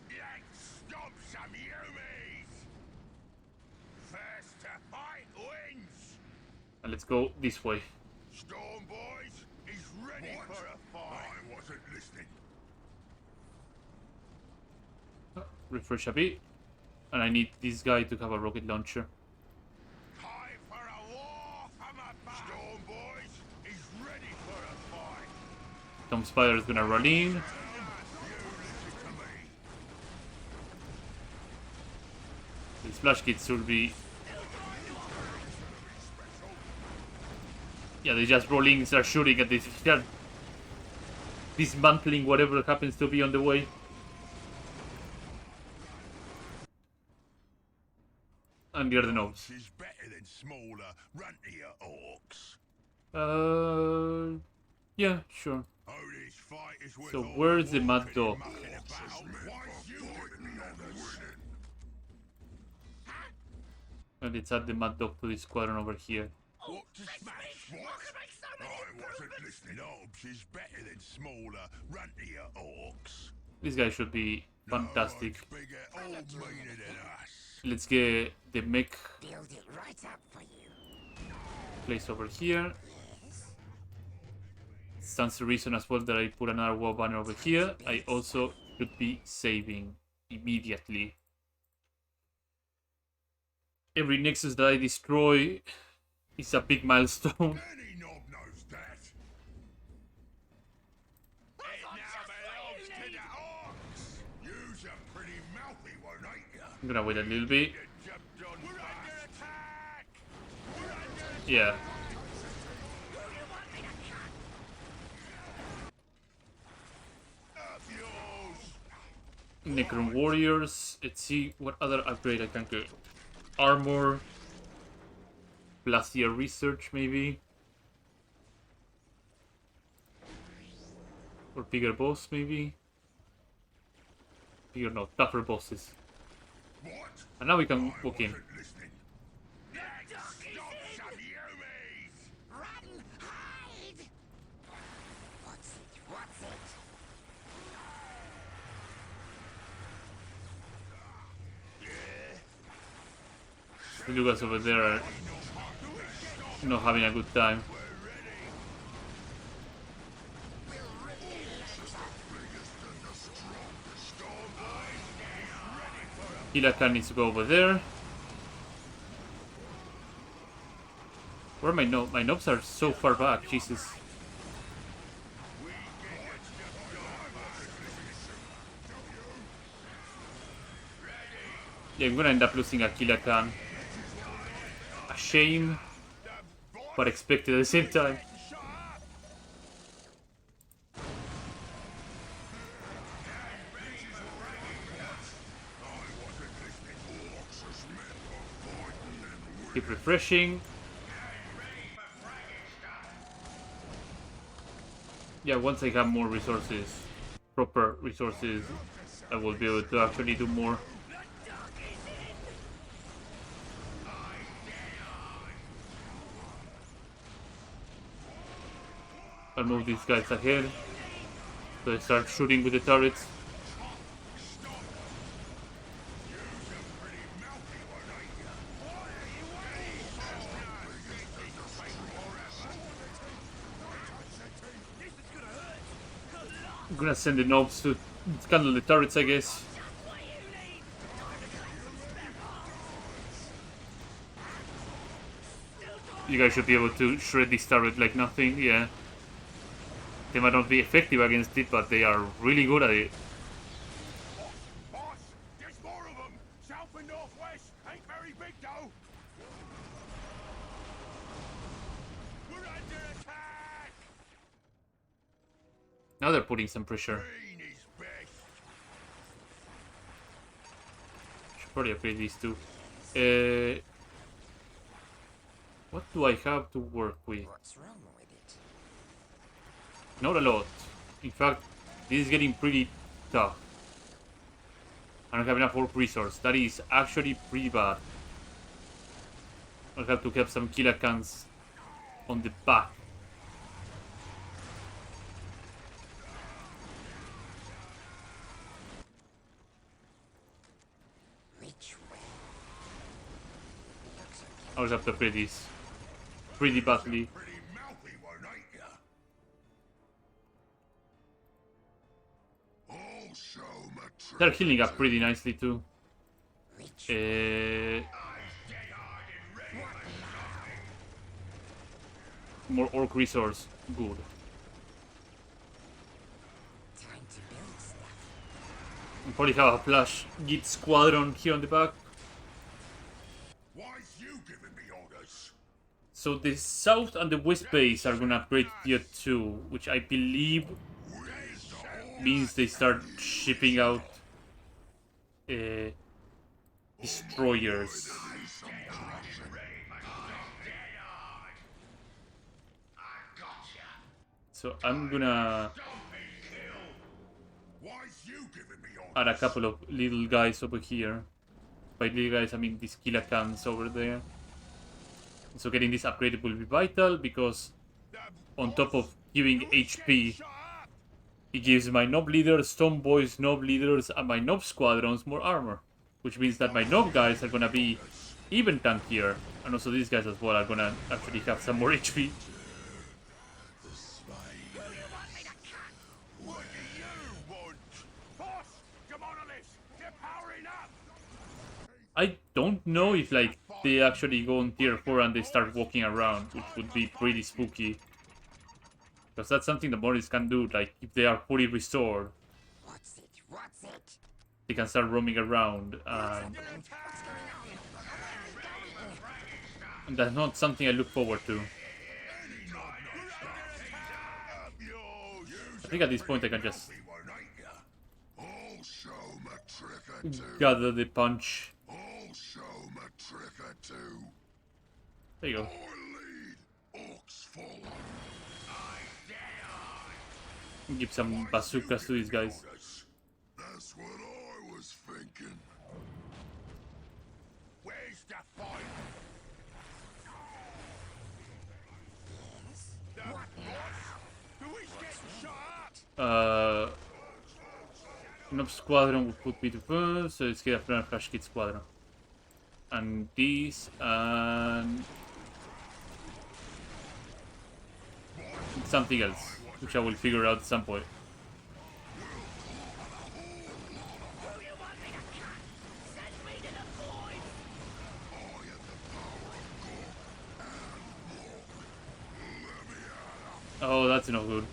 Let's stop some humies! First to fight wins! And let's go this way. Storm Boys is ready for a fight! I wasn't listening. Refresh a bit. And I need this guy to have a rocket launcher. Time for a war from above! Storm Boys is ready for a fight! Tom Spider is gonna run in. You listen to me! The splash kits should be. Yeah, they just roll in, start shooting at this. Start dismantling whatever happens to be on the way. And the other nose. Is better than smaller, runtier orcs. Yeah, sure. Oh, this fight is with So all where's the Mad walking Dog? and mucking about. Once you fighting on us. And let's add the Mad Dog to the squadron over here. What to smash? I can make so many I wasn't listening. Knobs is better than smaller, runtier orcs. This guy should be fantastic. No one's bigger or meaner than us. Let's get the mech Build it right up for you. placed over here. Stands to reason as well that I put another war banner over here. I also should be saving immediately. Every Nexus that I destroy is a big milestone. Any knob knows that. It now belongs to the orcs. You's a pretty mouthy one, ain't ya? I'm gonna wait a little bit. You jumped on. We're under attack. We're under attack. Yeah. Up yours. Necron Warriors. Let's see what other upgrade I can get. Armor. Blasier Research, maybe. Or bigger boss, maybe. Bigger, no, tougher bosses. What? And now we can walk in. Wasn't listening. Let's stop some humies. Run! Hide! What's it? What's it? The Lugas over there are not having a good time. Hilakan needs to go over there. Where are my nobs? My nobs are so far back, Jesus. Yeah, I'm gonna end up losing a Hilakan. A shame, but expected at the same time. Keep refreshing. Yeah, once I have more resources, proper resources, I will be able to actually do more. I'll move these guys ahead, so I start shooting with the turrets. I'm gonna send the nobs to scandal the turrets, I guess. You guys should be able to shred this turret like nothing, yeah. They might not be effective against it, but they are really good at it. Boss, there's more of them. South and northwest. Ain't very big though. We're under attack. Now they're putting some pressure. Green is best. Should probably upgrade these two. What do I have to work with? What's wrong with it? Not a lot. In fact, this is getting pretty tough. I don't have enough work resource. That is actually pretty bad. I'll have to have some killer cans on the back. Which way? Looks okay. I'll have to upgrade this pretty badly. Pretty mouthy one, ain't ya? Oh, so much. They're healing up pretty nicely too. Which More orc resource. Good. time to build stuff? I'll probably have a flash git squadron here on the back. Why's you giving me orders? So the south and the west base are gonna upgrade tier 2, which I believe means they start shipping out destroyers. So I'm gonna Why's you giving me orders? add a couple of little guys over here. By little guys, I mean these killer cans over there. So getting this upgraded will be vital because on top of giving HP, it gives my Nob leaders, Stone Boys, Nob leaders, and my Nob squadrons more armor. Which means that my Nob guys are gonna be even tankier. And also these guys as well are gonna actually have some more HP. What do you want? Boss, come on, Alice. They're powering up. I don't know if like they actually go on tier 4 and they start walking around, which would be pretty spooky. Because that's something the Morris can do, like if they are fully restored, What's it? What's it? they can start roaming around. And that's not something I look forward to. I think at this point I can just Oh, show my trick or two. gather the punch. Oh, show my trick or two. There you go. I lead, orcs follow. Give some bazookas to these guys. That's what I was thinking. Where's the fight? What now? Who is getting shot? Nob squadron would put me to first, so let's get a plan flash kit squadron. And these, and something else, which I will figure out at some point. Who you want me to cut? Send me to the void! Oh, that's no good.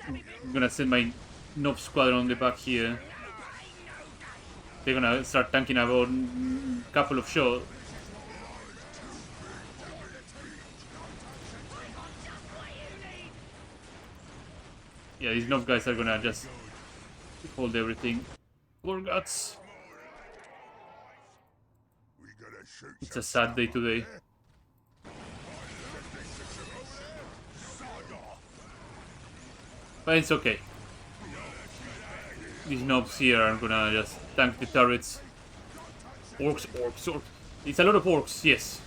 I'm gonna send my Nob squadron on the back here. They're gonna start tanking about a couple of shots. Yeah, these Nob guys are gonna just hold everything. Poor guts. We gotta shoot It's a sad day today. But it's okay. These knobs here are gonna just tank the turrets. Orcs, orcs, orcs. It's a lot of orcs, yes.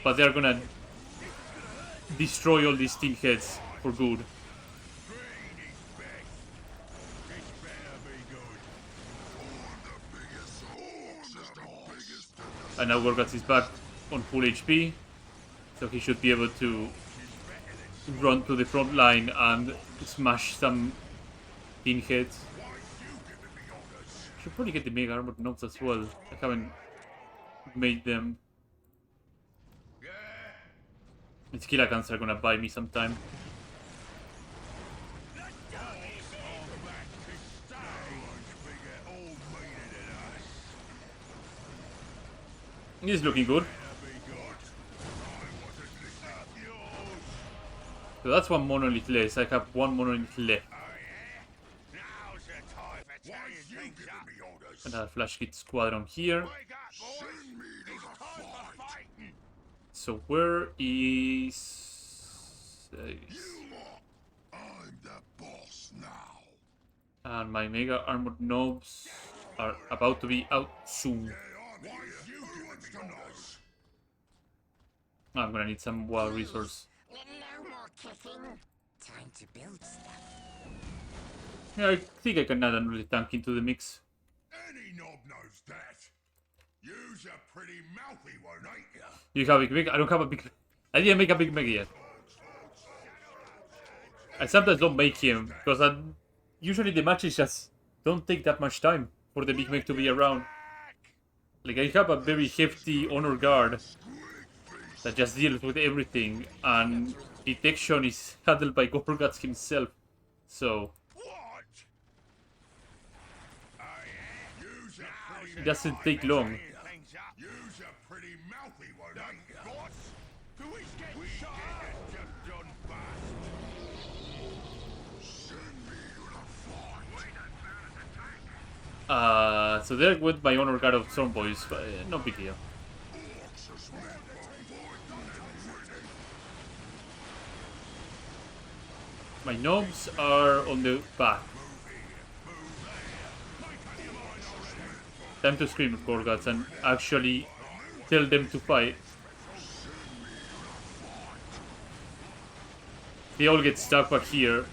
But they're gonna destroy all these steel heads for good. And now Gorgatz is back on full HP. So he should be able to run to the front line and smash some pinheads. Should probably get the mega armored knobs as well. I haven't made them. These kilagans are gonna buy me some time. He's looking good. So that's one monolith less. I have one monolith left. Another flash kit squadron here. So where is... I'm the boss now. And my mega armored knobs are about to be out soon. I'm gonna need some wild resource. No more kicking. Time to build stuff. Yeah, I think I can add another tank into the mix. Any knob knows that. You's a pretty mouthy one, ain't ya? You have a big mega? I don't have a big... I didn't make a big mega yet. I sometimes don't make him, because usually the matches just don't take that much time for the big mech to be around. Like, I have a very hefty honor guard that just deals with everything, and detection is handled by Gorgatz himself, so it doesn't take long. You's a pretty mouthy one, ain't ya? Who is getting shot? Just done fast. Send me to the fight. So there went my honor guard of Storm Boys, but no big deal. My knobs are on the back. Time to scream at Gorgatz and actually tell them to fight. They all get stuck back here.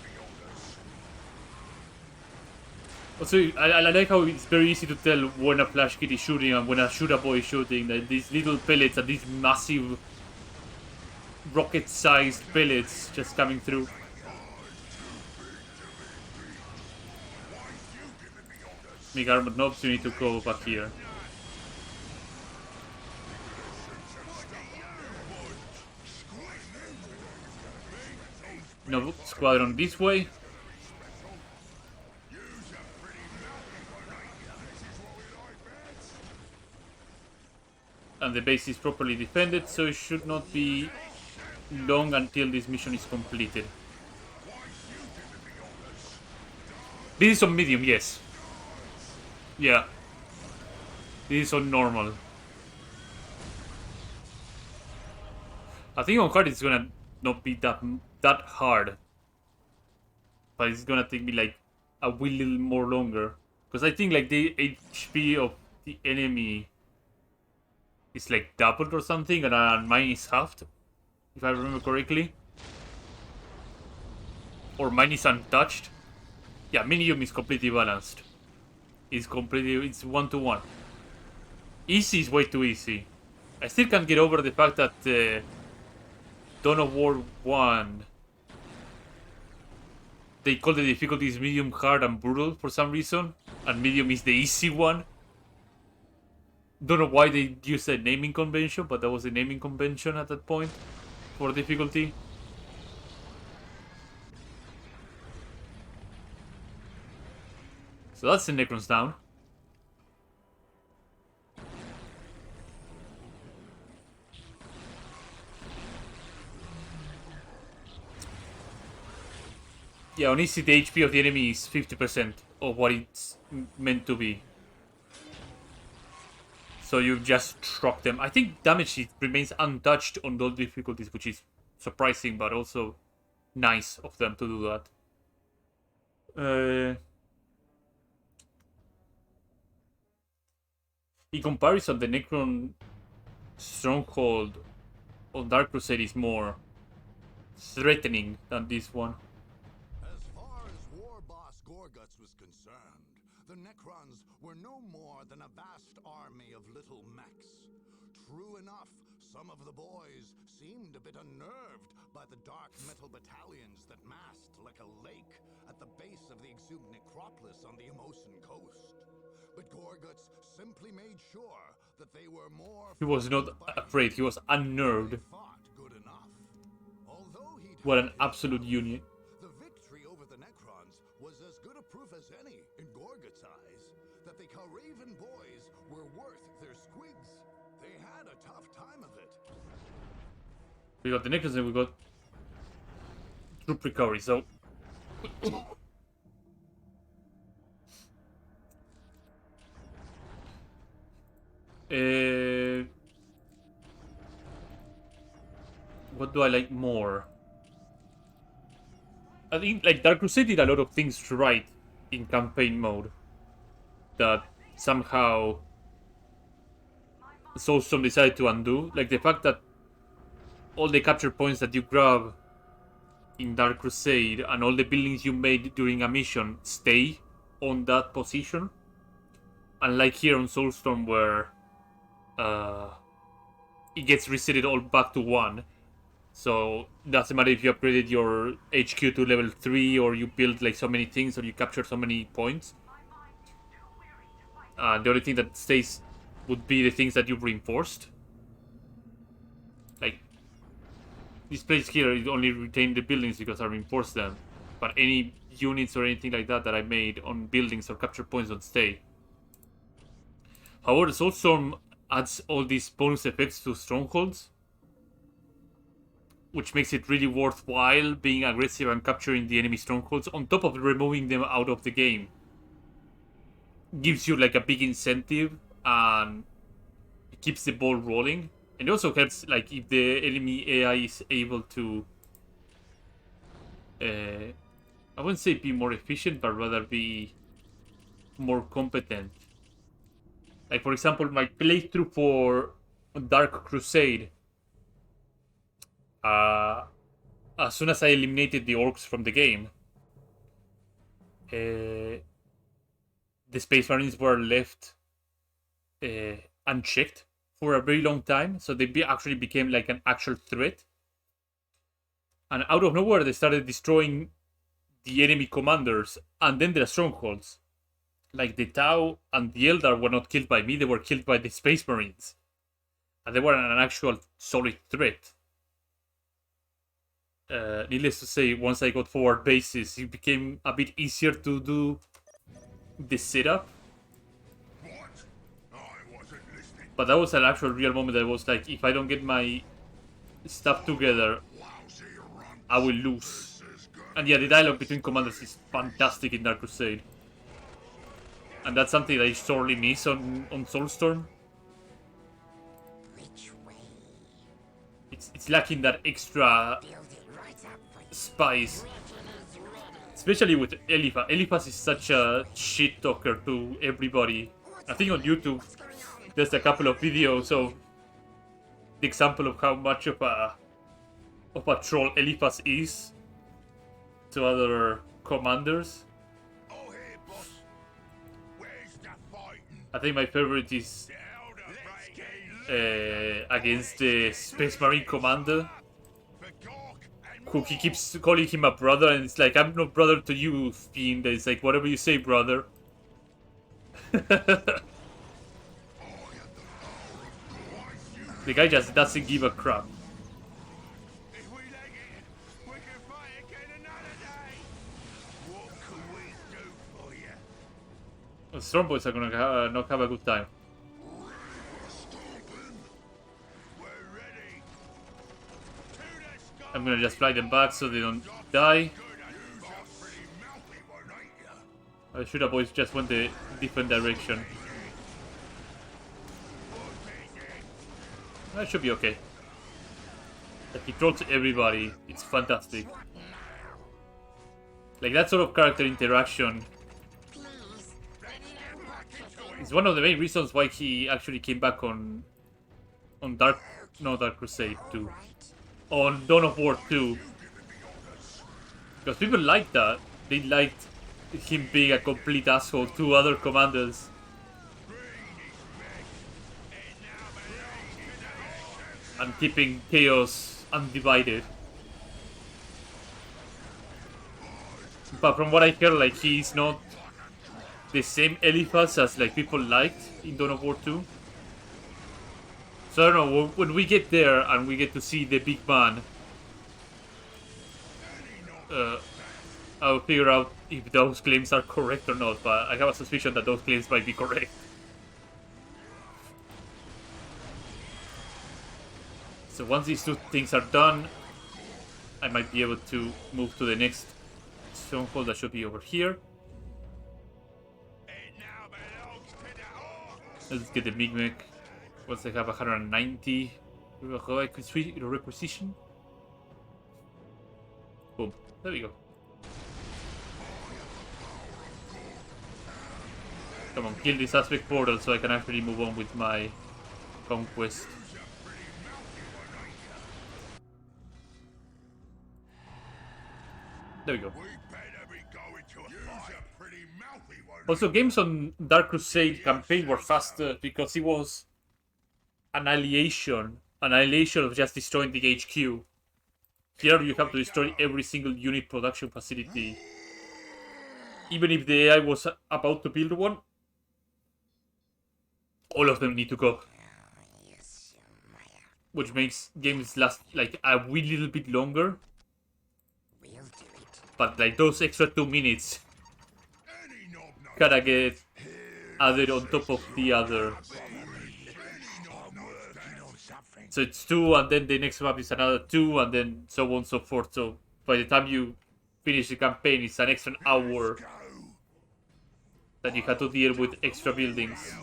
Also, I like how it's very easy to tell when a flash kit is shooting and when a shooter boy is shooting. Like these little pellets and these massive rocket-sized pellets just coming through. Mega armored knobs, you need to go back here. No squadron this way. And the base is properly defended, so it should not be long until this mission is completed. This is on medium, yes. Yeah. This is on normal. I think on hard it's gonna not be that hard. But it's gonna take me like a little more longer. Because I think like the HP of the enemy is like doubled or something, and mine is halved, if I remember correctly. Or mine is untouched. Yeah, medium is completely balanced. It's 1-to-1. Easy is way too easy. I still can't get over the fact that Dawn of War 1, they call the difficulties medium, hard, and brutal for some reason, and medium is the easy one. Don't know why they used a naming convention, but that was the naming convention at that point for difficulty. So that's the Necrons down. Yeah, on easy the HP of the enemy is 50% of what it's meant to be. So you just struck them. I think damage remains untouched on those difficulties, which is surprising, but also nice of them to do that. In comparison, the Necron stronghold on Dark Crusade is more threatening than this one. As far as War Boss Gorguts was concerned, the Necrons were no more than a vast army of little mechs. True enough, some of the boys seemed a bit unnerved by the dark metal battalions that massed like a lake at the base of the exhumed necropolis on the Emosan coast. But Gorguts simply made sure that they were more... He was not afraid, he was unnerved. They fought good enough. Although he'd What an had his absolute doubts, unit. the victory over the Necrons was as good a proof as any, in Gorguts' eyes, that the Kalraven boys were worth their squigs. They had a tough time of it. We got the Necrons and we got troop recovery, so... What do I like more? I think like Dark Crusade did a lot of things right in campaign mode that somehow Soulstorm decided to undo. Like the fact that all the capture points that you grab in Dark Crusade and all the buildings you made during a mission stay on that position. Unlike here on Soulstorm where it gets resetted all back to 1. So doesn't matter if you upgraded your HQ to level 3 or you build like so many things or you capture so many points. The only thing that stays would be the things that you've reinforced. Like this place here, it only retained the buildings because I reinforced them. But any units or anything like that that I made on buildings or capture points don't stay. However, Soulstorm adds all these bonus effects to strongholds, which makes it really worthwhile being aggressive and capturing the enemy strongholds, on top of removing them out of the game. Gives you like a big incentive and it keeps the ball rolling. And it also helps like if the enemy AI is able to I wouldn't say be more efficient, but rather be more competent. Like for example, my playthrough for Dark Crusade, as soon as I eliminated the orcs from the game, the Space Marines were left unchecked for a very long time, so they actually became like an actual threat. And out of nowhere, they started destroying the enemy commanders and then their strongholds. Like the Tau and the Eldar were not killed by me, they were killed by the Space Marines. And they were an actual solid threat. Needless to say, once I got forward bases, it became a bit easier to do the setup. What? I wasn't listening. But that was an actual real moment that I was like, if I don't get my stuff together, Lousy run. I will lose. And yeah, the dialogue between commanders is fantastic in Dark Crusade. And that's something that I sorely miss on Soulstorm. Which way? It's lacking that extra Build it right up for you. spice. Especially with Eliphas. Eliphas is such a shit talker to everybody. I think on YouTube there's a couple of videos of the example of how much of a troll Eliphas is to other commanders. Oh, hey, boss. Where's the fighting? I think my favorite is Let's get against the Space Marine commander, for Gork and who he keeps calling him a brother, and it's like, I'm no brother to you, fiend. It's like, whatever you say, brother. The guy just doesn't give a crap. if we leg it, we can fight again another day. What can we do for you? The Storm Boys are gonna not have a good time. We're ready. To the sky. I'm gonna just fly them back so they don't die. Good, boss. Pretty mouthy one, ain't ya? I should have boys just went the different direction. That should be okay. Like, he trolls everybody. It's fantastic. Like that sort of character interaction is one of the main reasons why he actually came back on Dark Crusade 2. On Dawn of War 2. Because people liked that. They liked him being a complete asshole to other commanders. And keeping chaos undivided. But from what I hear, like, he's not the same Eliphaz as like people liked in Dawn of War 2. So I don't know, when we get there and we get to see the big man, I'll figure out if those claims are correct or not, but I have a suspicion that those claims might be correct. So once these two things are done, I might be able to move to the next stronghold that should be over here. Let's get the Migmec. Once I have 190 requisition. Boom. There we go. Come on, kill this aspect portal so I can actually move on with my conquest. There we go. Also, games on Dark Crusade campaign were faster because it was annihilation of just destroying the HQ. Here you have to destroy every single unit production facility. Even if the AI was about to build one, all of them need to go. Which makes games last like a wee little bit longer. But like those extra 2 minutes gotta get added on top of the other. So it's 2, and then the next map is another 2, and then so on and so forth. So by the time you finish the campaign, it's an extra hour that you have to deal with extra buildings.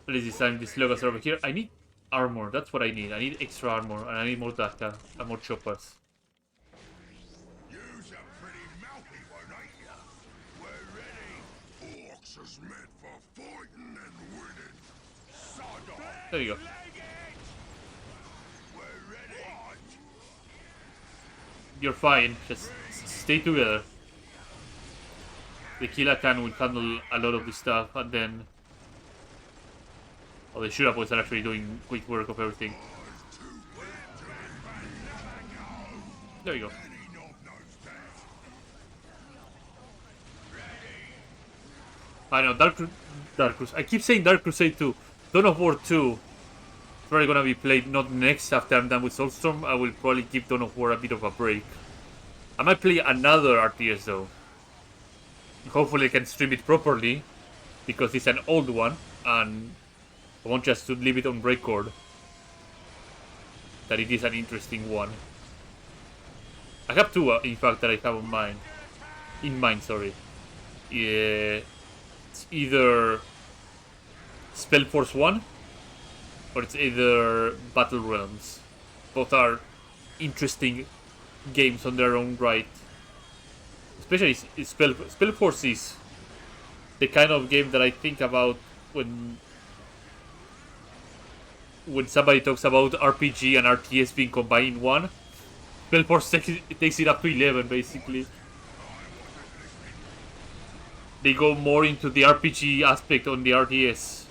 Please design these logos over here. I need armor. That's what I need. I need extra armor, and I need more data and more choppers. There you go. You're fine. Just stay together. The Kilakan will handle a lot of this stuff, and then... Oh, the Shura boys are actually doing quick work of everything. There you go. I know, Dark Crusade. I keep saying Dark Crusade 2. Dawn of War 2 is probably gonna be played not next after I'm done with Soulstorm. I will probably give Dawn of War a bit of a break. I might play another RTS though. Hopefully I can stream it properly, because it's an old one, and I want just to leave it on record that it is an interesting one. I have 2, in fact, that I have on mind. In mind, sorry. Yeah, it's either Spellforce 1 or it's either Battle Realms. Both are interesting games on their own right. Especially Spellforce is the kind of game that I think about when somebody talks about RPG and RTS being combined in one. Spellforce takes it up to 11, basically. They go more into the RPG aspect on the RTS.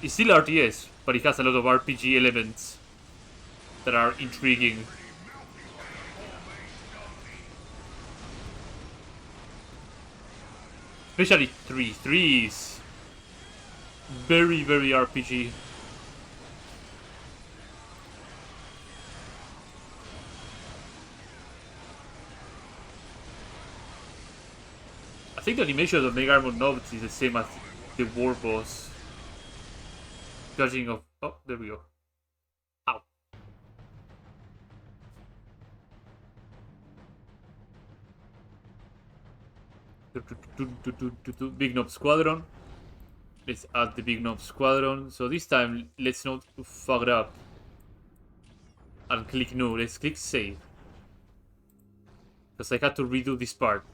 It's still RTS, but it has a lot of RPG elements that are intriguing. Especially 3. 3 is very, very RPG. I think the animation of Mega Armor Novice is the same as the War Boss. Judging of... Oh, there we go. Ow. Big Knob Squadron. let's add the big gnome squadron. So this time, let's not fuck it up and click no. Let's click save. Because I had to redo this part.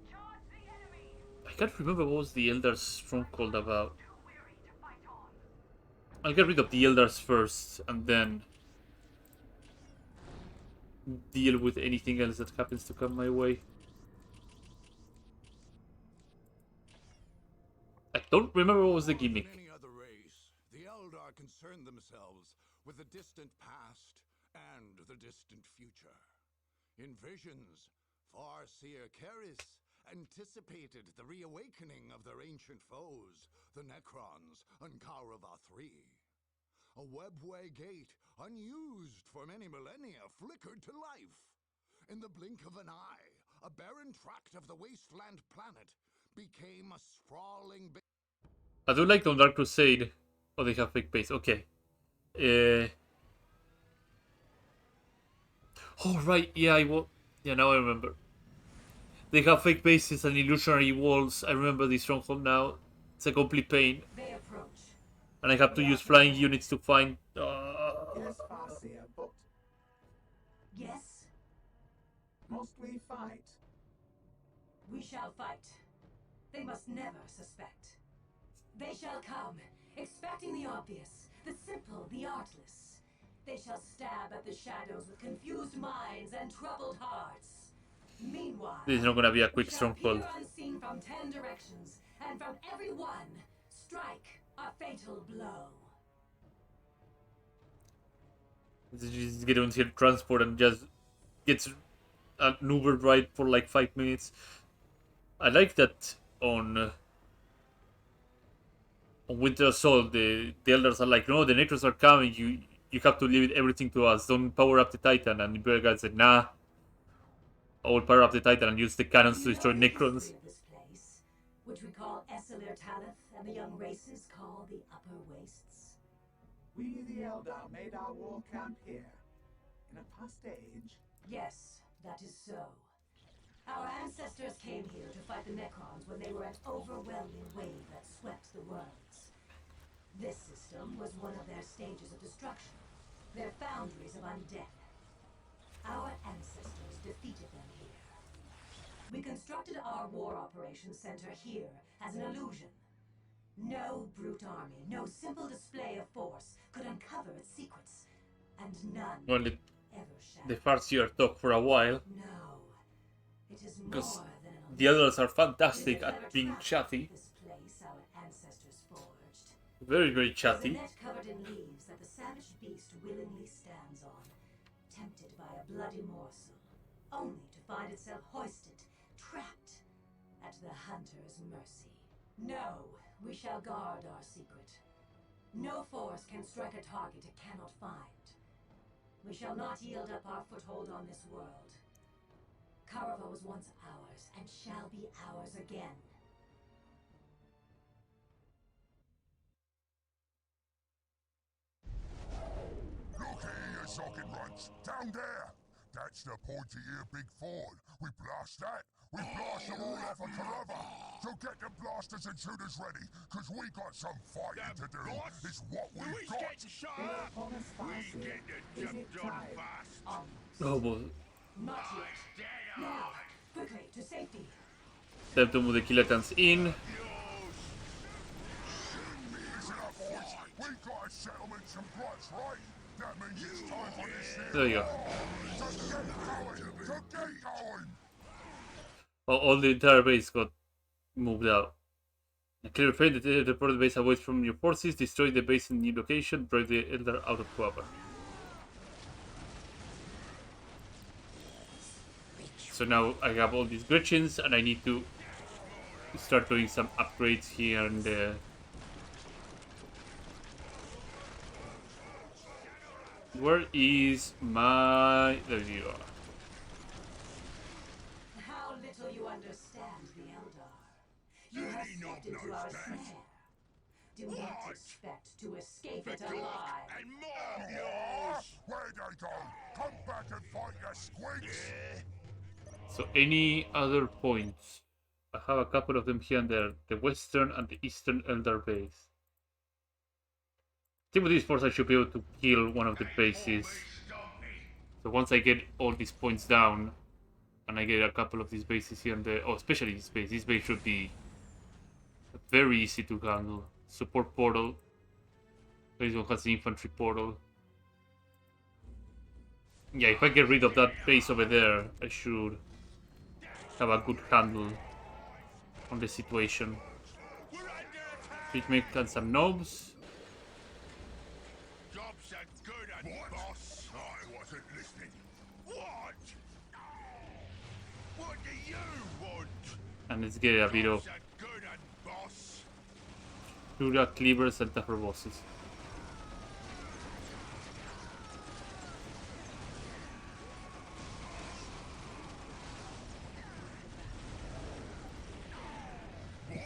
Charge the enemy. I can't remember what was the Elder Stronghold about. Too weary to fight on. I'll get rid of the Eldars first, and then deal with anything else that happens to come my way. I don't remember what was the gimmick. More than any other race, the Eldar concern themselves with the distant past and the distant future. In visions, Farseer Keris anticipated the reawakening of their ancient foes, the Necrons on Karava III. A webway gate, unused for many millennia, flickered to life. In the blink of an eye, a barren tract of the wasteland planet became a sprawling I do like on Dark Crusade. Oh, they have fake base. Okay. Oh, right. Yeah, yeah, now I remember. They have fake bases and illusionary walls. I remember this stronghold now. It's a complete pain. They approach. And I have to use flying units to find... Yes, Farseer, but Yes, must we fight? we shall fight. They must never suspect. They shall come, expecting the obvious, the simple, the artless. They shall stab at the shadows with confused minds and troubled hearts. Meanwhile, This is not gonna be a we quick shall stronghold. peer unseen from 10 directions, and from every one, strike a fatal blow. Just get on here transport and just gets an Uber ride for like 5 minutes. I like that on Winter Assault, the Eldars are like, no, the Necrons are coming, you have to leave everything to us, don't power up the Titan. And Imperial Guard said, nah, I will power up the Titan and use the cannons to destroy You know the Necrons. history of this place, which we call Esselir Talith, and the young races call the Upper Wastes. We, the Eldar, made our war camp here. In a past age, Yes, that is so. Our ancestors came here to fight the Necrons when they were an overwhelming wave that swept the worlds. This system was one of their stages of destruction, their foundries of undead. Our ancestors defeated them here. We constructed our war operations center here as an illusion. No brute army, no simple display of force could uncover its secrets, and none Well, ever shall. the Farseer talk for a while, No, it is more because than an the illusion. others are fantastic It is at being never chatty. This place our ancestors forged. Very, very It is a chatty. net covered in leaves that the savage beast willingly stands on, tempted by a bloody morsel, only to find itself hoisted, trapped, at the hunter's mercy. No, we shall guard our secret. No force can strike a target it cannot find. We shall not yield up our foothold on this world. Karava was once ours, and shall be ours again. Look here, you socket runts! Down there! That's the pointy-ear big Ford. We blast that, we blast them all off of Karava. So get the blasters and shooters ready, cause we got some fighting to do. It's what we've got. upon us, Farseer, is it time? Oh, well, Not yet. Now, quickly, to safety. time to move the Killatans in. Listen up, boys. We got a settlement some plots, right? That means it's time for this here. There you go. So get going! So get going! All the entire base got moved out. A clear friend that reported the base away from your forces, destroy the base in new location, drive the Elder out of cover. So now I have all these Gretchens and I need to start doing some upgrades here and there. Where is my... There you are. How little you understand the Eldar. You have stepped into our snare. Do not expect to escape The it dog alive. and more yours! Where'd they go? Come back and fight your squints! So any other points? I have a couple of them here and there. The western and the eastern Elder base. I think with this force I should be able to kill one of the bases. So once I get all these points down, and I get a couple of these bases here and there, oh, especially this base. This base should be very easy to handle. Support portal. This one has the infantry portal. Yeah, if I get rid of that base over there, I should have a good handle on the situation. Big mech and some knobs. Jobs are good at boss. I wasn't listening. What? What do you want? And let's get a bit of Jobs are good at boss. Shura, cleavers, and tougher bosses.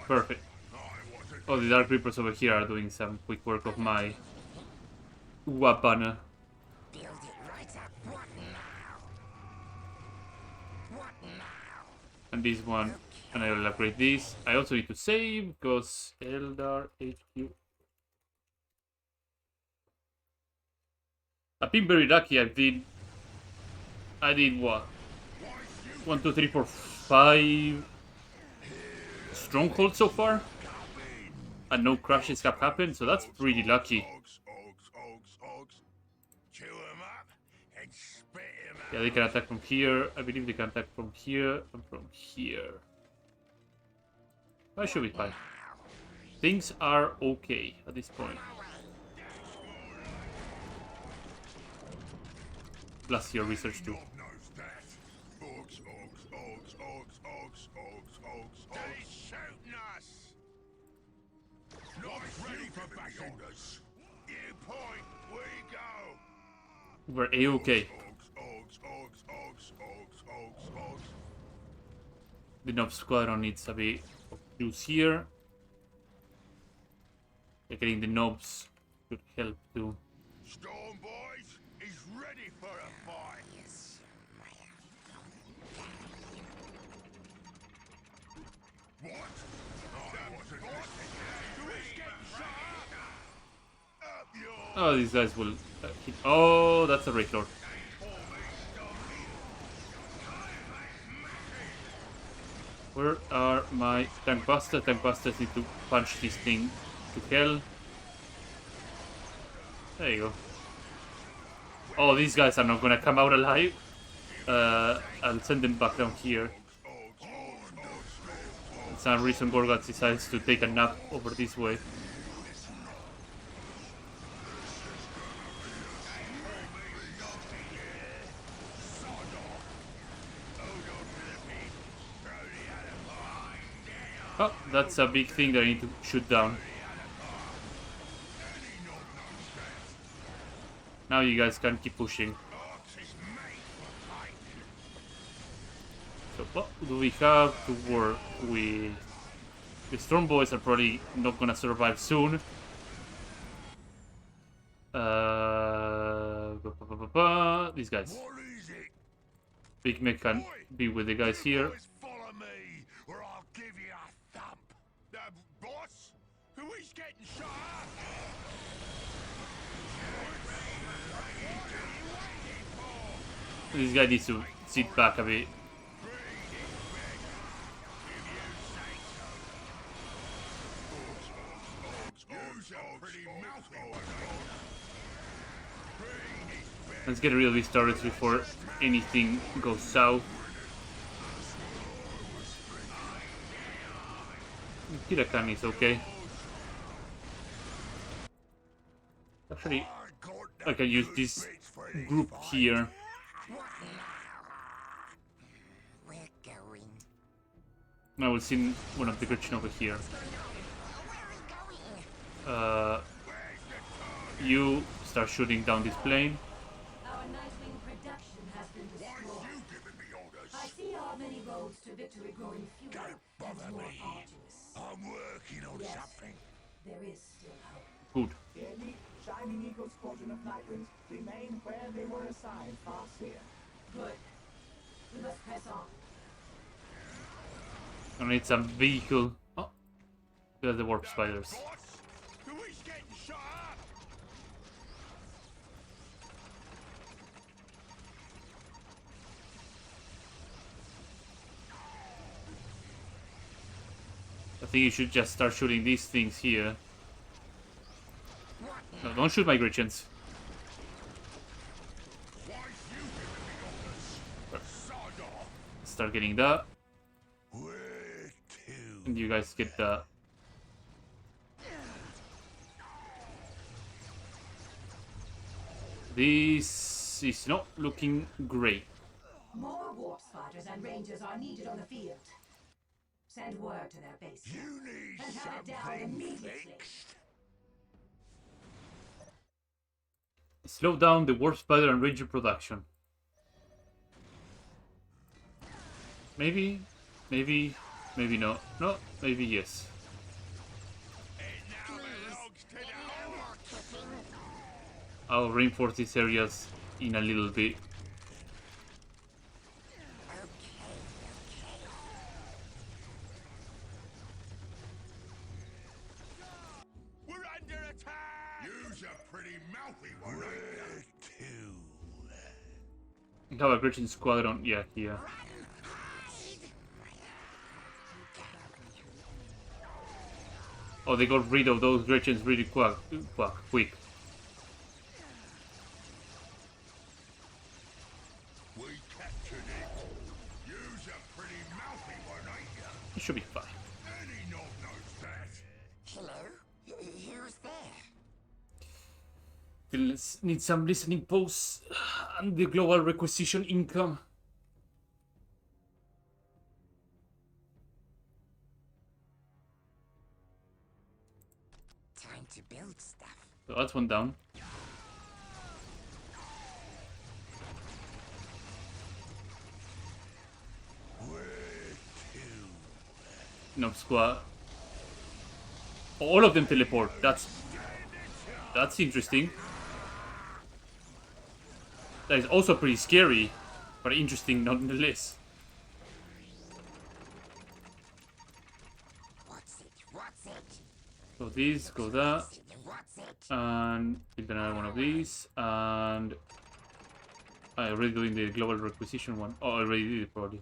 Perfect. Oh, the Dark Reapers over here are doing some quick work of my weapon. Build it right up. What now? What now? And this one, and I will upgrade this. I also need to save because Eldar HQ. I've been very lucky. I did what? 1, 2, 3, 4, 5 strongholds so far, and no crashes have happened. So that's pretty lucky. Ogs. Chew 'em up and spit 'em out. Yeah, they can attack from here. I believe they can attack from here and from here. I should be fine. Things are okay at this point. Plus your research too. Knows that. Ogs. They shooting us. Not ready for back orders. You point. We go. We're a-okay. Ogs. The Nob Squadron needs a bit of juice here. Getting the knobs should help too. Storm Boys is ready for a fight. Yes, What? I wasn't listening. Oh, these guys will hit. Oh, that's a Wraith Lord. Where are my tank busters? Tank busters need to punch this thing to hell. There you go. Oh, these guys are not gonna come out alive. I'll send them back down here. For some reason Gorgat decides to take a nap over this way. Oh, that's a big thing that I need to shoot down. Now you guys can keep pushing. So what do we have to work with? The Storm Boys are probably not gonna survive soon. These guys. What is it? Big Mech can be with the guys here. Boys, follow me, or I'll give you a thump. Boss? Who is getting shot up? This guy needs to sit back a bit. Let's get rid of these turrets before anything goes south. Kirakan is okay. Actually, I can use this group here. we're going. I will send one of the Gretchen over here. You start shooting down this plane. Our Nightwing production has been destroyed. I see our many roads to victory growing fewer and more arduous. I'm working on Yes. something. There is still hope. Good. The elite Shining Eagle squadron of Nightwings remain where they were assigned, Farseer. Good. We must press on. I need some vehicle. Oh, there's the warp spiders. Boss, who is getting shot up? I think you should just start shooting these things here. No, don't shoot my Gretchens. Why is you giving me orders? Sod off. Start getting that. Where to? And you guys get the... This is not looking great. More warp spiders and rangers are needed on the field. Send word to their base. You need And have it down something immediately. fixed. Slow down the warp spider and ranger production. Maybe, maybe no. No, maybe yes. It now belongs to the I'll reinforce these areas in a little bit. We're under attack! You's a pretty mouthy one, Where to? We have a Gretchen squadron, yeah, here. Oh, they got rid of those Gretchens really quick. We captured it. You's a pretty mouthy one, ain't ya? It should be fine. Any knob knows that. Hello? Who's there? We'll need some listening posts and the global requisition income. Time to build stuff. So that's one down. Nope, squad. All of them teleport. That's interesting. That is also pretty scary, but interesting nonetheless. What's it? What's it? So these go that, What's it? and build another one of these, and I already doing the global requisition one. Oh, I already did it probably.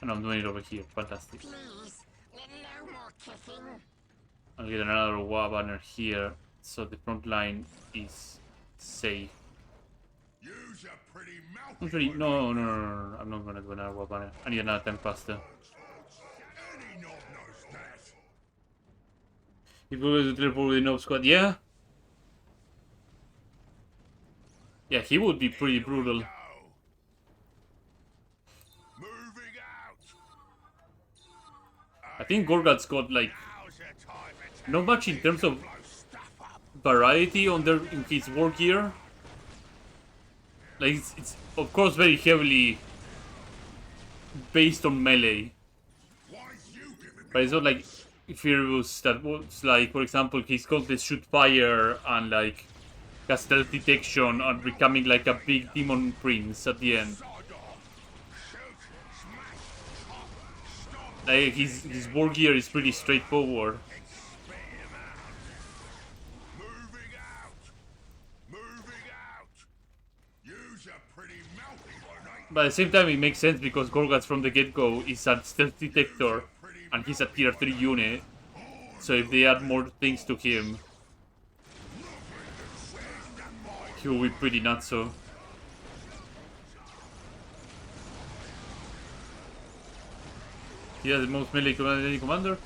And I'm doing it over here. Fantastic. Please, no more kicking. I'll get another WA banner here, so the front line is safe. You's a pretty mouthy Not really, one, no, I'm not gonna do another WA banner. I need another Tempester. Any knob knows that. If we were to teleport with the Nob squad, yeah? Yeah, he would be pretty brutal. Go. Moving out. I think Gorgat's got like Now's the time to not much in terms of blow stuff up. variety in his war gear. Like it's of course very heavily based on melee, Why is you giving me but it's not like Furious that was like, for example, he's got the shoot fire and like cast stealth detection and becoming like a big demon prince at the end. sod off? Shoot, smash, chop, stop, Like his war gear is pretty straightforward. spit him out. Moving out. Moving out. You's a pretty mouthy one, ain't But at the same time, it makes sense because Gorgat's from the get-go is a stealth detector and he's a tier 3 unit. So if they add more things to him, he will be pretty nutso. He has the most melee command than any commander?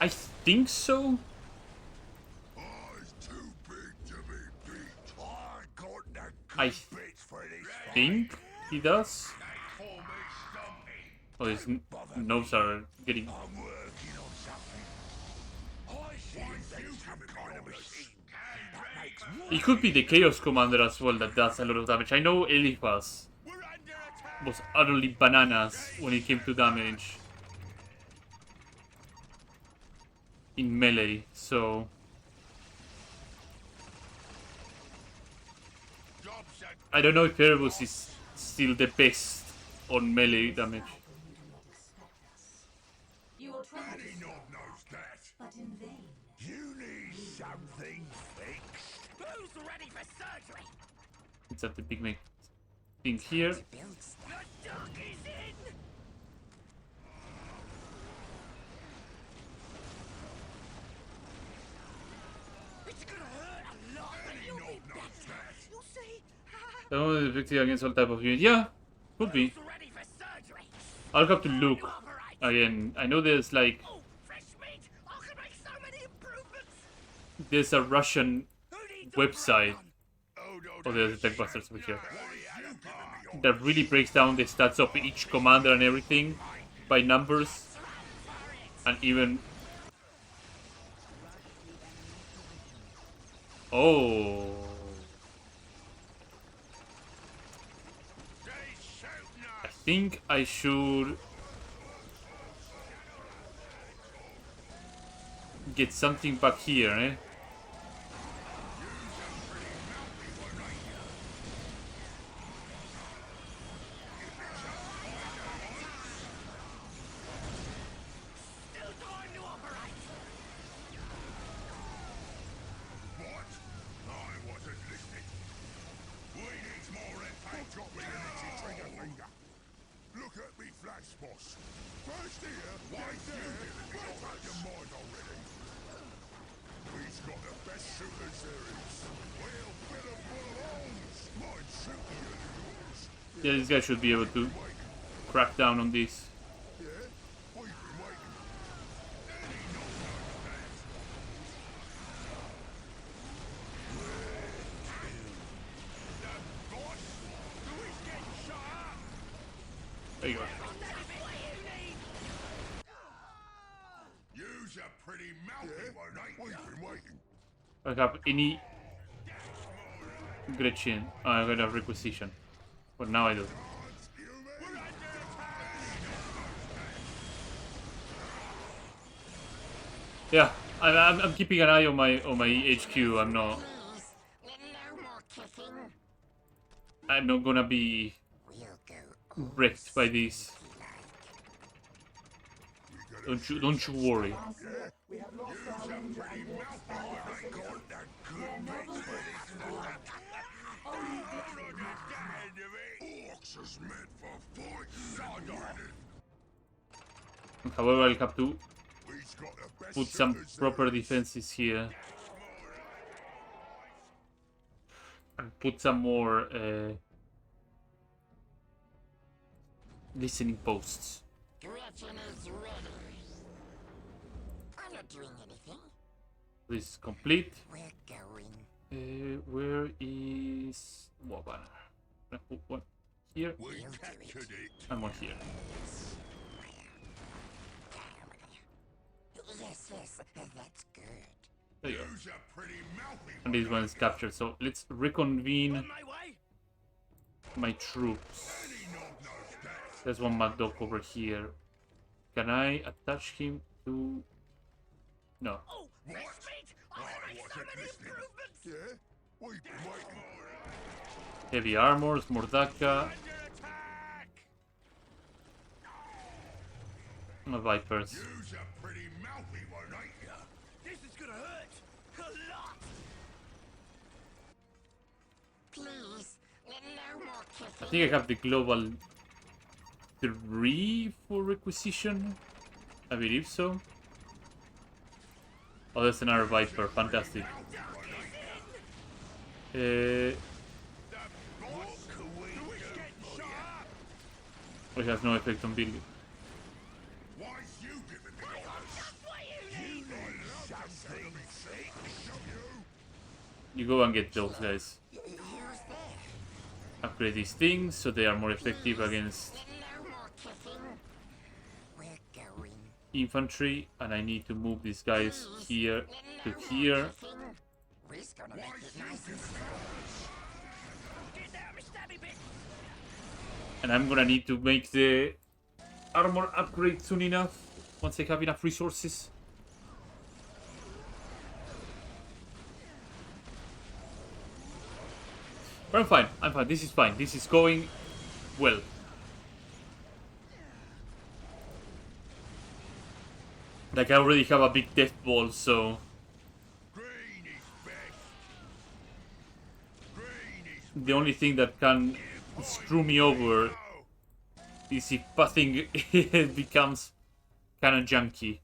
I think so? I's too big to be beat. I got the I good bits for this fight. think he does. They call me Stumpy. Oh, his nose are getting... I'm working on something. I see you some kind of machine. That makes It could be the Chaos Commander as well that does a lot of damage. I know Eliphas We're under attack. was utterly bananas when it came to damage. in melee, so I don't know if Erebus is still the best on melee damage. You will try to Any stop knob knows that. but in vain. You need something fixed. Who's ready for surgery? It's at the big make thing here. The duck is in! It's gonna hurt a lot, but you'll be better. You'll see. Someone is effective against all type of unit. Yeah, could be. Who's ready for surgery? I'll have to look Operate. again. I know there's like Oh, fresh meat! I can make so many improvements. there's a Russian Who needs a website. break Oh, there's the Techbusters over here. That really breaks down the stats of each commander and everything by numbers, and even. Oh. I think I should get something back here, eh? Still time to operate. What? I wasn't listening. We need more impact drop with the little trigger finger. Look at me flash, boss. First here, right there. What's out your mind already? We've got the best shooters there is. We'll fill 'em full of holes. Mine shooting you yours. Yeah, this guy should be able to crack down on this. Yeah? We've been waiting. Any knob knows that. Boss, who is getting shot up? There you go. You's a pretty mouthy one, ain't We've been waiting. I have any Gretchen. I got a requisition, but now I do. We're under attack! Yeah, I'm keeping an eye on my HQ. I'm not gonna be wrecked by this. Don't you worry. We have lost our ranger and their Orcs is meant for fighting. However, I'll have to We've got the best put some shooters proper there is. defenses here and put some more listening posts. Gretchen is ready. I'm not doing anything. This is complete. We're going. Where is what banner? I put one here We captured it. and one here. Yes, that's good. There you go. You's a pretty mouthy And this one is captured. So let's reconvene On my way. my troops. Any knob knows that. There's one Mad Dog over here. Can I attach him to? No. Oh, fresh meat! I can make so many improvements. Yeah? We've been waiting. Heavy armors, Mordaka, Under attack! Vipers. You's a pretty mouthy one, ain't ya? This is gonna hurt a lot. Please, no more I kissing. think I have the global 3 for requisition. I believe so. Oh, that's another Viper. Fantastic. It has no effect on building. Why's you giving me orders? Something fixed. You go and get those guys. Who's there? Upgrade these things so they are more effective against No more kissing. We're going. infantry. And I need to move these guys here to here. We're gonna make it nice and slow. Get down, me stabby bit. And I'm gonna need to make the armor upgrade soon enough. Once I have enough resources. I'm fine. I'm fine. This is fine. This is going well. Like, I already have a big death ball, so Green is best. Green is the only thing that can screw me over is if passing becomes kind of junky.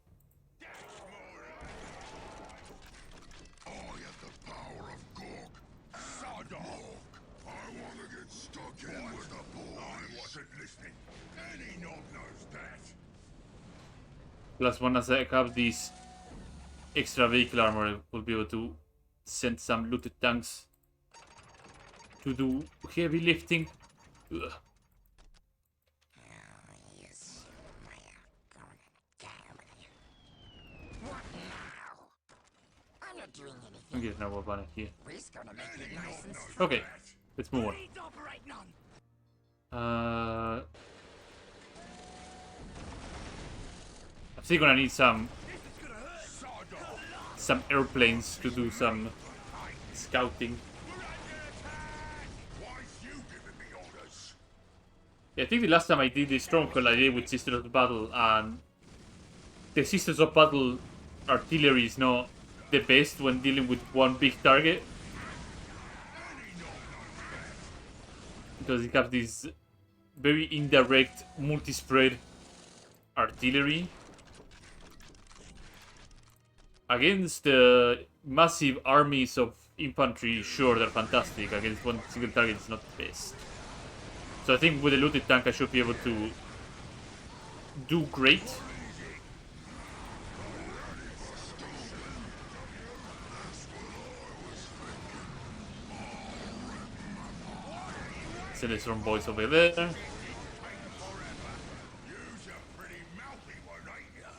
I have the power of Gork. Sod off. I want to get stuck in with the boys. I wasn't listening. Any knob knows that. Plus, once I have this extra vehicle armor, I will be able to send some looted tanks to do heavy lifting. Ugh. What now? I'm not doing anything. I'm getting our banner here. We're just gonna make it nice and slow. Okay, let's move on. Need to operate none. I'm still gonna need some Sod off. airplanes to do some scouting. We're under attack. Why's you giving me orders? Yeah, I think the last time I did this Stronghold I did with Sisters of Battle, and the Sisters of Battle artillery is not the best when dealing with one big target. Because it has this very indirect multi-spread artillery. Against massive armies of infantry, sure, they're fantastic. Against one single target, it's not the best. So I think with a looted tank, I should be able to do great. Send the Storm Boys over there. You's a pretty mouthy one, ain't ya?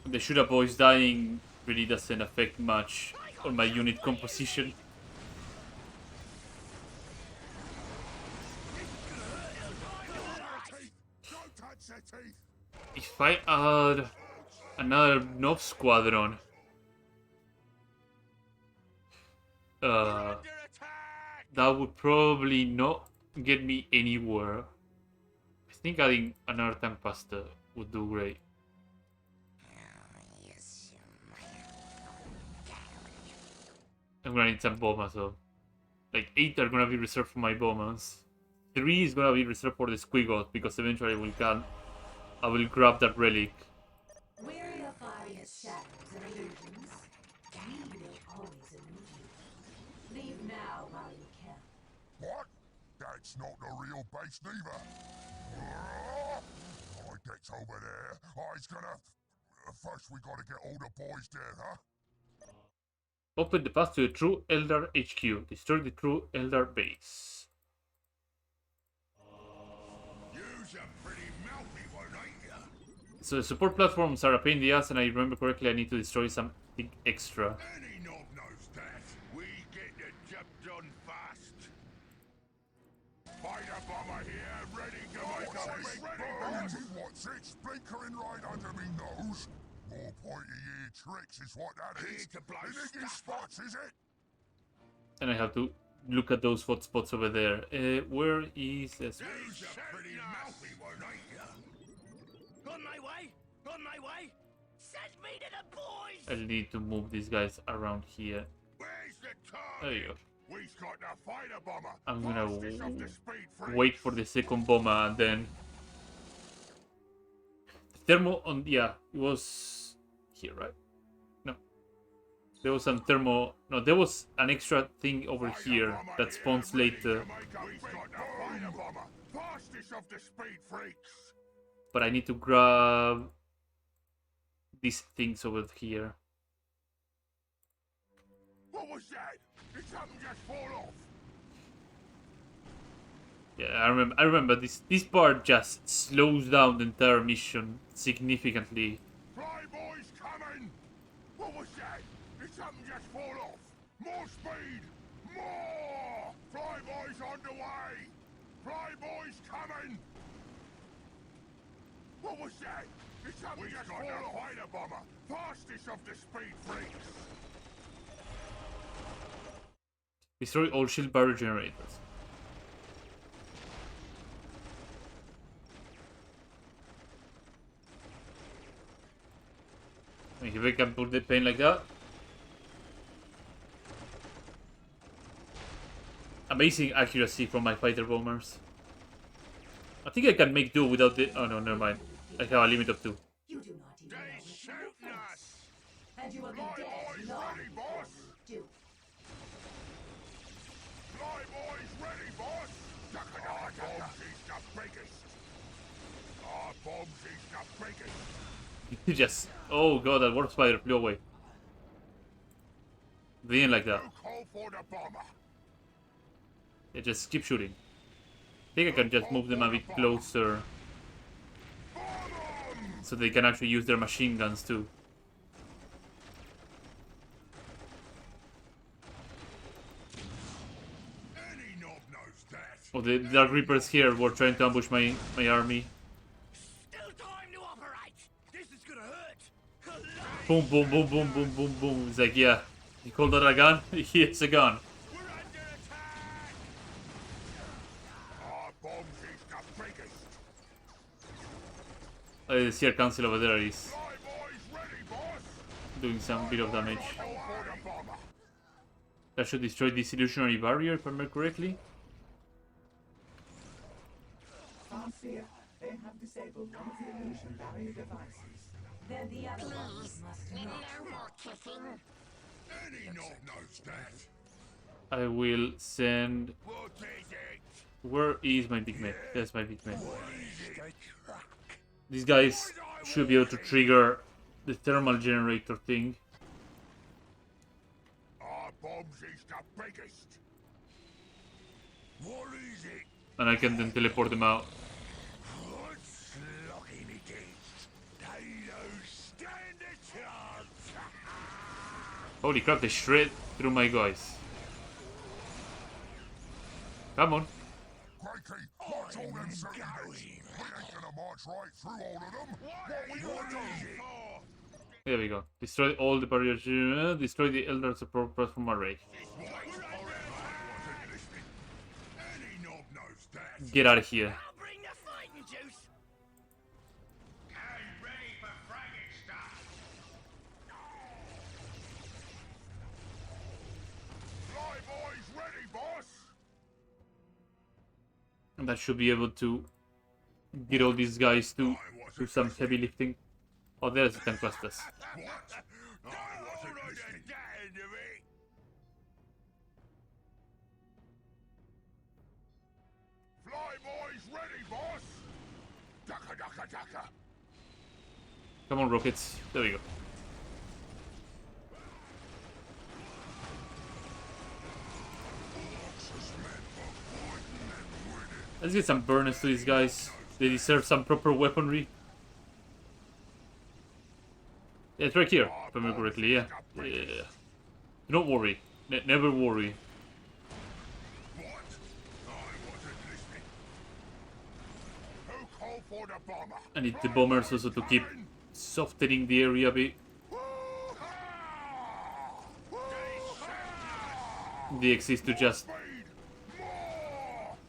The Shooter Boys dying really doesn't affect much on my unit composition. Don't touch their teeth. If I add another Nob Squadron, Under attack. that would probably not get me anywhere. I think adding another tank pastor would do great. I'm gonna need some bombers though. Like 8 are gonna be reserved for my bombers. 3 is gonna be reserved for the Squiggle because eventually I will grab that relic. Weary of fighting its shadows and illusions, we will always elude you. Leave now while you can. What? That's not the real base neither. My deck's over there. I's gonna... First we gotta get all the boys there, huh? Open the path to the True Eldar HQ. Destroy the True Eldar base. You's a pretty mouthy one, ain't ya? So the support platforms are a pain in the ass, and I remember correctly I need to destroy something extra. Any knob knows that. We get the job done fast. Fighter bomber here, ready to make a big burn. What's it? Splinkering right under me nose? More pointy-eared tricks is what that is. Here to blow Licking stuff. spots, is it? And I have to look at those hot spots over there. Where is this? You's a pretty mouthy one, ain't ya? On my way. On my way. Send me to the boys. I need to move these guys around here. Where's the target? There you go. We've got the fighter bomber. I'm gonna Fastest of the speed freaks. wait for the second bomber and then... The thermo on... Yeah, it was here, right? No. There was some thermo... No, there was an extra thing over Fighter here bomber that here, spawns ready later. to make a big fighter bomber. Fastest of the speed freaks. But I need to grab these things over here. What was that? Did something just fall off? Yeah, I remember this part just slows down the entire mission significantly. Fly boys coming! What was that? Did something just fall off? More speed! More! Fly boys on the way! Fly boys coming! What was that? Did something just fall off? Fighter bomber! Fastest of the speed freaks! Destroy all shield barrier generators. I mean, if I can put the pain like that. Amazing accuracy from my fighter bombers. I think I can make do without the... Oh no, never mind. I have a limit of 2. You do not even know They what you shooting will us! face. And you will be Fly dead boys long ready, before boss! you do. Fly boys ready, boss! Our bombs is the biggest! Our bombs is the biggest! Just... Oh god, that warp spider flew away. They ain't like that. You call for the bomber! They just keep shooting. I think I can just move them a bit closer. So they can actually use their machine guns too. Any knob knows that! Oh, the Dark Reapers here were trying to ambush my army. Still time to operate. This is gonna hurt. Boom, boom, boom, boom, boom, boom, boom. It's like, yeah. You call that a gun? It's a gun. We're under attack! Our bombs is the biggest! The Seer Council over there is Fly boys ready, boss! doing some bit of damage. Call for the bomber! That should destroy this illusionary barrier, if I remember correctly. Farseer, they have disabled one of the illusion barrier devices. Then the other ones must not. No more kissing. Any knob knows that! I will send... What is it? Where is my big man? That's my big man. What is it? These guys should be able to trigger the thermal generator thing. Our bombs is the biggest! What is it? And I can then teleport them out. What's locking it in? They don't stand a chance! Holy crap, they shred through my guys. Come on. Crikey, watch all them circuits! We ain't gonna march right through all of them! What we gonna do? There we go. Destroy all the barriers. Destroy the Elder Support Platform Array. Any knob knows that! Get out of here. I'll bring the fighting juice. And ready for fragment stuff! Fly boys ready, boss! And that should be able to get all these guys to do some heavy lifting. Oh, there's the Tempestus. What? I wasn't listening. Fly boys ready, boss! Ducka ducka ducka! Come on, rockets. There we go. Let's get some burners to these guys. They deserve some proper weaponry. Yeah, it's right here, if I remember correctly, yeah. Yeah. Don't worry. Never worry. What? I wasn't listening. Who called for the bomber? I need the bombers also to keep softening the area a bit. The X is to just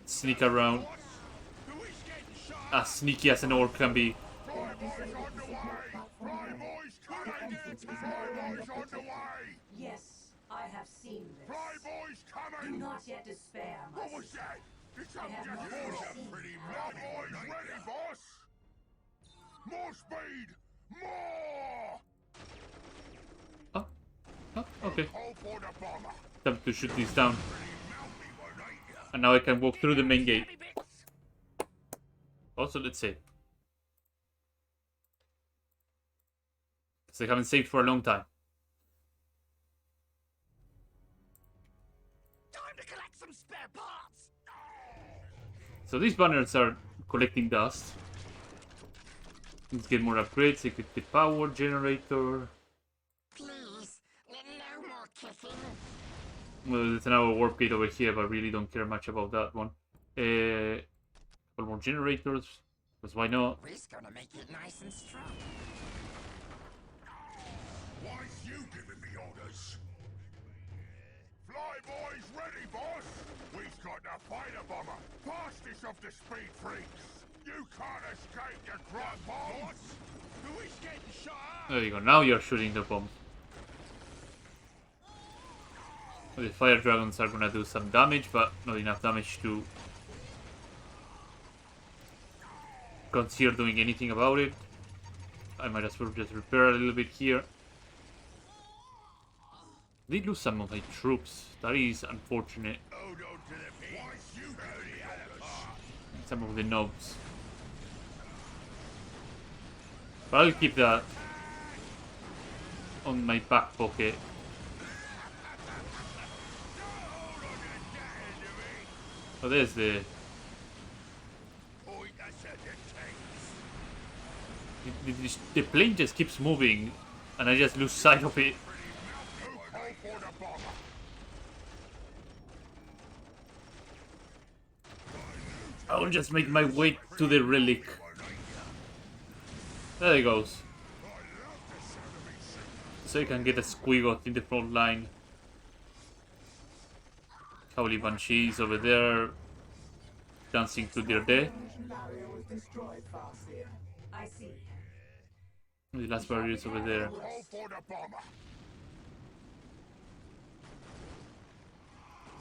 sneak around. As sneaky as an orc can be. Yes, I have seen this. Fly boys Do coming! not yet despair, my What was sister. that? It's I up have not just seen pretty Fly boys ready, boss! More speed! More! Oh, oh, okay. Call for the bomber! Time to shoot this down. Pretty mouthy one, ain't ya? And now I can walk through the main gate. Heavy bits. Also, let's save. Because I haven't saved for a long time. Time to collect some spare parts. So these banners are collecting dust. Let's get more upgrades. I could get power generator. Please, no more kissing. Well, there's another warp gate over here, but I really don't care much about that one. Couple more generators, because why not? We're gonna make it nice and strong. Why's you giving me orders? Fly Flyboys ready, boss! We've got the fighter bomber, fastest of the speed freaks! You can't escape the crop bombs! Who is getting shot? There you go, now you're shooting the bomb. The fire dragons are gonna do some damage, but not enough damage to consider doing anything about it. I might as well just repair a little bit here. Did lose some of my troops. That is unfortunate. Hold on to the pin. You go the other part. Some of the nobs. But I'll keep that on my back pocket. Oh, there's the... Point us at the tanks. The plane just keeps moving, and I just lose sight of it. Call for the bomber. I'll just make my way to the relic. There it goes. So you can get a squiggle in the front line. Howly Banshees over there, dancing to their death. Barrier was destroyed fast here. I see. The last barriers over there. Call for the bomber.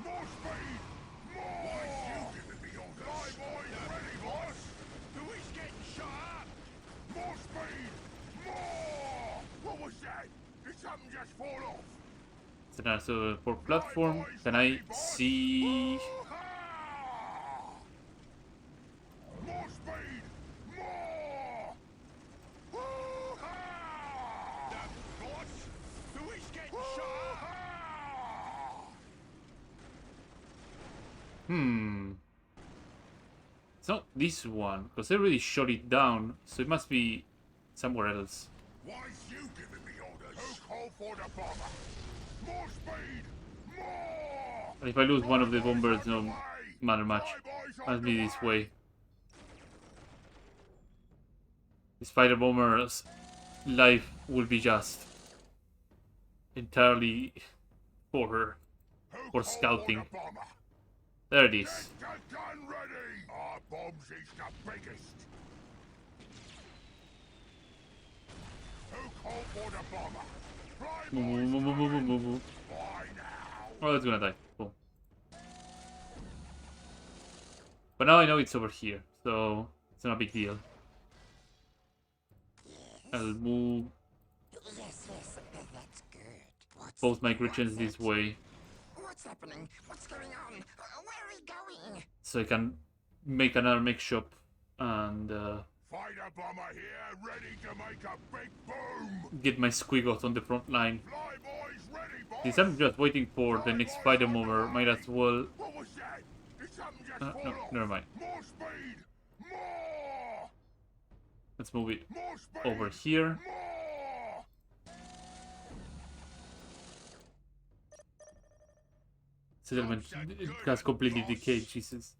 More speed! More! Why you giving me all this? Flyboys ready, boss! Who is getting shot? More speed! More! What was that? Did something just fall off? So now, so for platform, can I see? Hoo-ha! More speed! More! Hoo-ha! The boss? Who is getting shot? It's not this one, because I already shot it down, so it must be somewhere else. Why you giving me orders? Who called for the bomber? More speed! More! But if I lose one of the bombers, no matter much. Flyboys Must be this underway. way. This fighter bomber's life will be just entirely for her. Who For called scouting. the bomber? There it is. Get the gun ready! Our bombs is the biggest. Who called for the bomber? Flyboys coming. Why now? Oh, it's gonna die. Cool. But now I know it's over here, so it's not a big deal. I'll move Yes, that's good. What's both my Gretchens this way, What's happening? What's going on? Where are we going? so I can make another make shop and Fighter bomber here, ready to make a big boom. get my squiggle on the front line. Flyboys ready, boss. Since I'm just waiting for the next fighter mover, might as well... What was that? Did something just No, fall off? never mind. More speed! More! Let's move it More speed! over here. More! Settlement it has completely decayed, Jesus.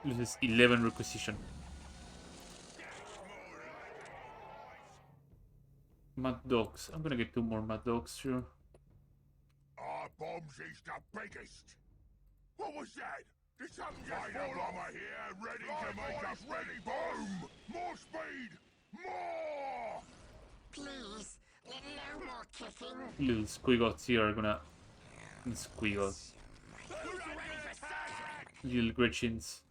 Loses 11 requisition. Mad dogs. I'm gonna get 2 more mad dogs, sure. Our bombs is the biggest. What was that? Did something just fall off? Here, ready to make a ready boom. More speed. More. Please, no more kicking. Little squiggles here are gonna... Squiggles. Who's ready for surgery? Little Gretchens.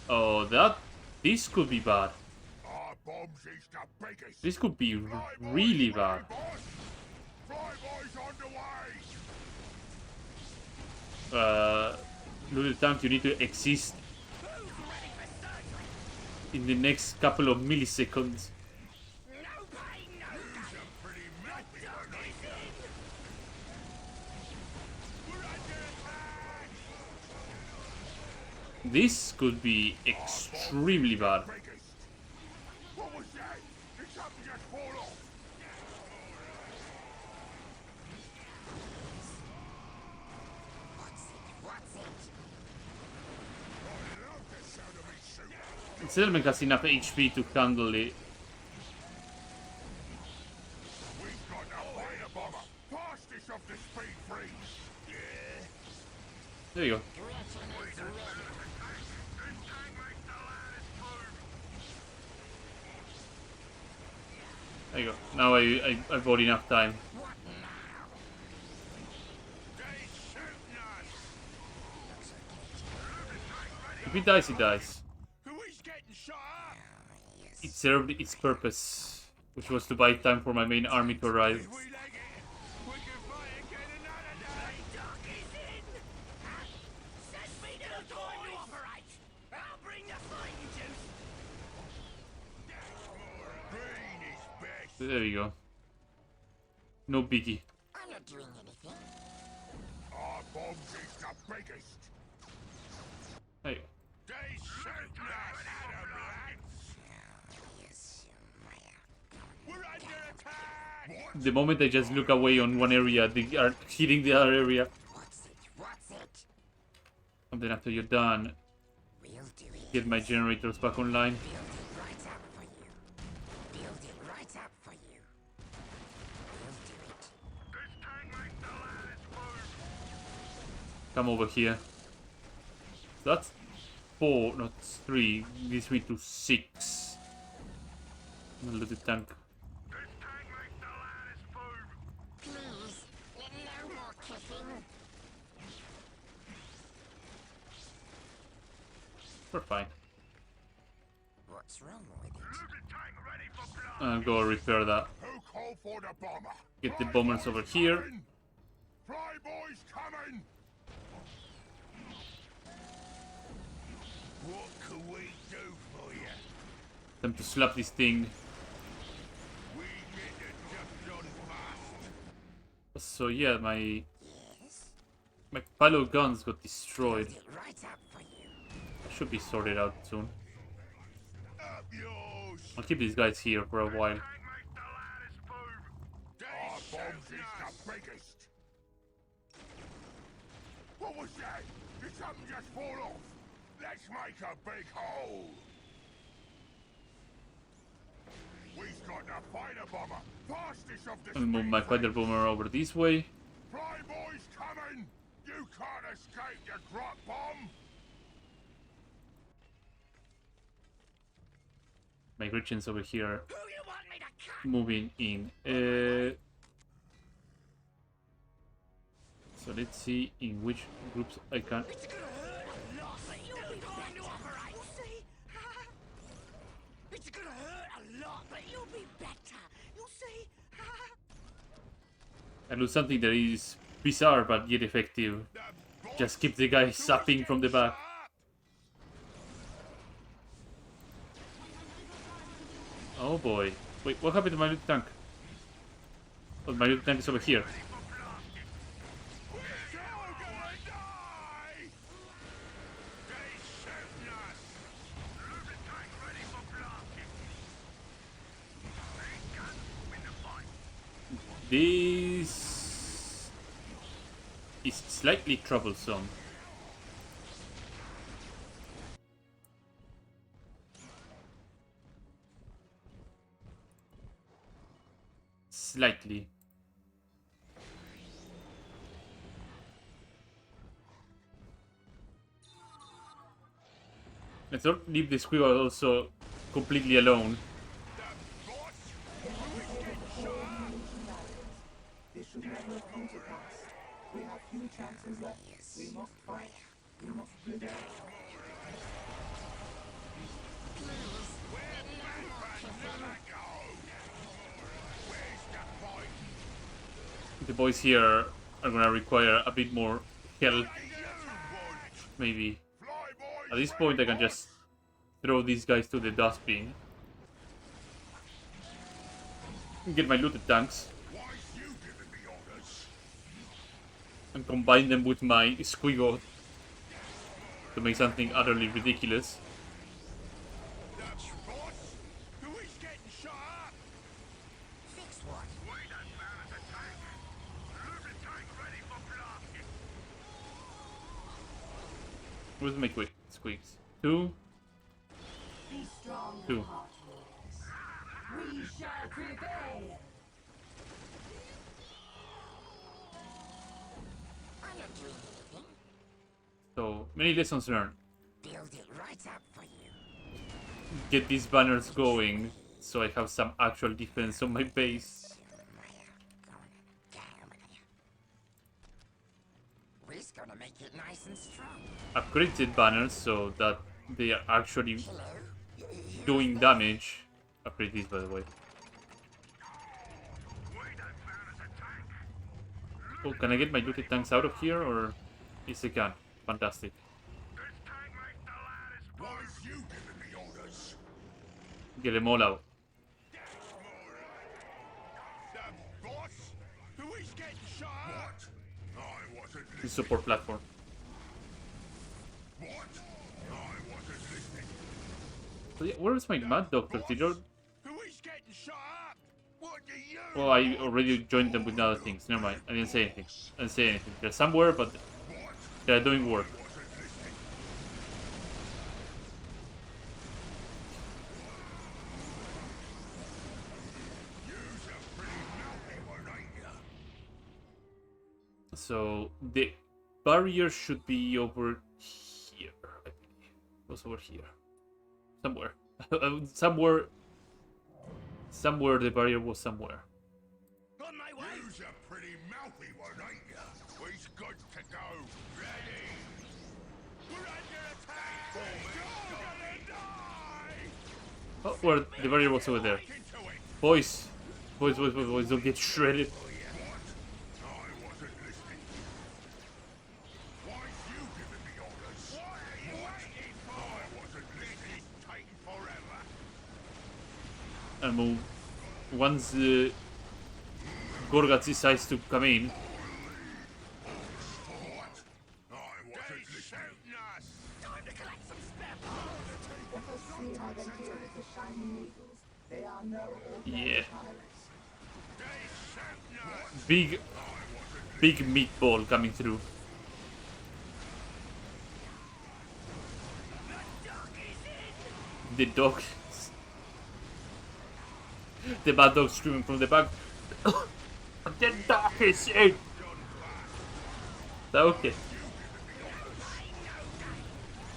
Oh, that... This could be bad. Our bombs is the biggest. This could be really bad. Flyboys on the way. Little tank, you need to exist in the next couple of milliseconds. No pain, no gain. Pretty melty, Duck aren't they? is in. We're under attack. This could be extremely bad. Biggest. What was that? Did something just fall off? What's it? I love the sound of me shoot. Settlement has enough HP to handle it. We've got a fighter bomber. There you go. Now I bought enough time. What now? They shooting us! If he dies, he dies. Who is getting shot up? It served its purpose, which was to buy time for my main army to arrive. If we leg it, we can fight again another day! Doc is in! Send me to the time to operate! I'll bring the fighting juice! Green is best! There we go. No biggie. I'm not doing anything. Our bombs is the biggest! There you go. They shooting us at 'em, lads! Yes, We're under attack! The moment I just look away on one area, they are hitting the other area. What's it? What's it? And then after you're done, We'll do it. get my generators back online. Build it right up for you. Build it right up for you. We'll do it. This tank makes the ladders move! Come over here. So that's 4, not 3. Gives me to 6. A little tank. This tank makes the ladders move! Please, no more kissing. We're fine. What's wrong with it? Moving tank ready for blood! I'll go repair that. Who called for the bomber? Get the Fly bombers boys over here. coming! Fly boys coming! What can we do for you? Time to slap this thing. We get the just on fast. So yeah, my Yes? pile of guns got destroyed. Build it right up for you. Should be sorted out soon. Up yours! I'll keep these guys here for a while. Tank makes the ladders move! Our bombs is the biggest! What was that? Did something just fall off? Let's make a big hole! We've got the fighter bomber! Fastest of the I'll move my fighter bomber over this way. Fly boys coming! You can't escape the drop bomb! My Gretchen's over here, Who you want me to cut? moving in. So let's see in which groups I can. It's gonna hurt a lot, but you'll be fine to operate. You'll see. It's gonna hurt a lot, but you'll be better. You'll see. I do something that is bizarre but yet effective. Just keep the guy zapping from the back. Oh boy. Wait, what happened to my little tank? Oh, my little tank is over here. We're all gonna die! They shooting us! Moving tank ready for blasting! Main gun in the fight! This is slightly troublesome. Slightly. Let's not leave the squirrel also completely alone. This should never come to pass. We have few chances left. We must fight. We must prevail. The boys here are gonna require a bit more help, maybe. At this point I can just throw these guys to the dustbin. Get my looted tanks. And combine them with my squiggle to make something utterly ridiculous. Who is getting shot up? Fix what? We don't balance a tank. Moving tank ready for blasting. Where's my quick squeaks? 2, Be strong, 2. heart warriors. We shall prevail. I'm not doing anything. So many lessons learned. Build it right up for you. Get these banners going so I have some actual defense on my base. We're gonna make it nice and strong. Upgraded banners so that they are actually Hello? doing damage. Upgrade these, by the way. Oh, can I get my looted tanks out of here, or yes I can? Fantastic. Why is you giving me orders? Get them all out. The boss? Who is getting shot at? What? I wasn't The listening. support platform. What? I wasn't listening. So yeah, where is my mad doctor? Did you... Who is getting shot at? What do you? Oh, I already joined them with other things. Never mind. I didn't say anything. I didn't say anything. They're somewhere, but they're doing work. Wasn't listening. You's a pretty mouthy one, ain't ya? So the barrier should be over here. I believe. It was over here. Somewhere. Somewhere the barrier was somewhere. On my way! You's a pretty mouthy one, ain't ya? We's good to go. Ready? We're under attack! You're gonna die! Oh, where the barrier was over there. Into it! Boys, don't get shredded. I wasn't listening. Why's you giving me orders? What are you waiting for? I wasn't listening. Taking forever. And move. Once Gorgat decides to come in, What? I wasn't listening. Us. Time to collect some spare parts! FSC identified the Shining Eagles. They are no ordinary yeah, pirates. They shouting us. big meatball coming through. The dog, the bad dog screaming from the back. The dog is in. Okay.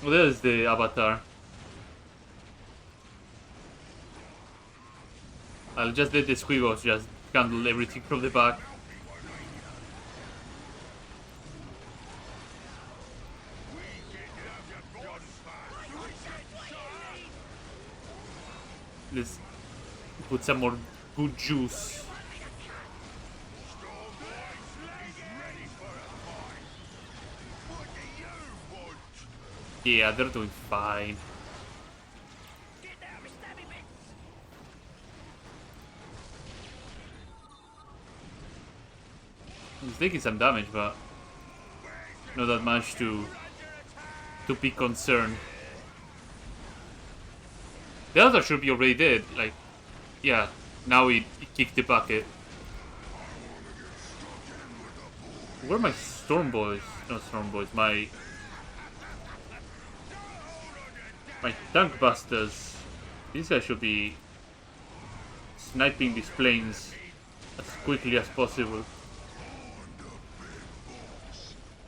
Well, there's the avatar. I'll just let the squiggles just handle everything from the back. Let's put some more good juice. Yeah, they're doing fine. Get down, me stabby bits! He's taking some damage, but not that much to be concerned. The other should be already dead. Like, yeah, now he kicked the bucket. Where are my storm boys? Not storm boys. My tank busters. These guys should be sniping these planes as quickly as possible.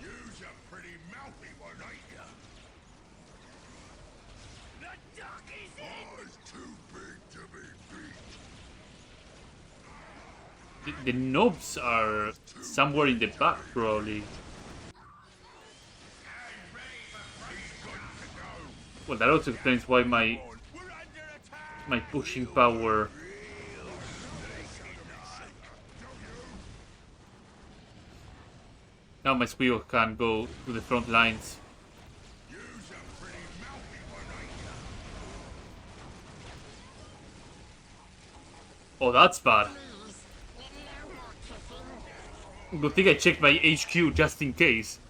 You's a pretty mouthy one, ain't ya? The duck is in! I's too big to be beat. The knobs are somewhere in the back, probably. Well, that also explains why my pushing power. Now my squeal can go to the front lines. Oh, that's bad. Good thing I checked my HQ just in case.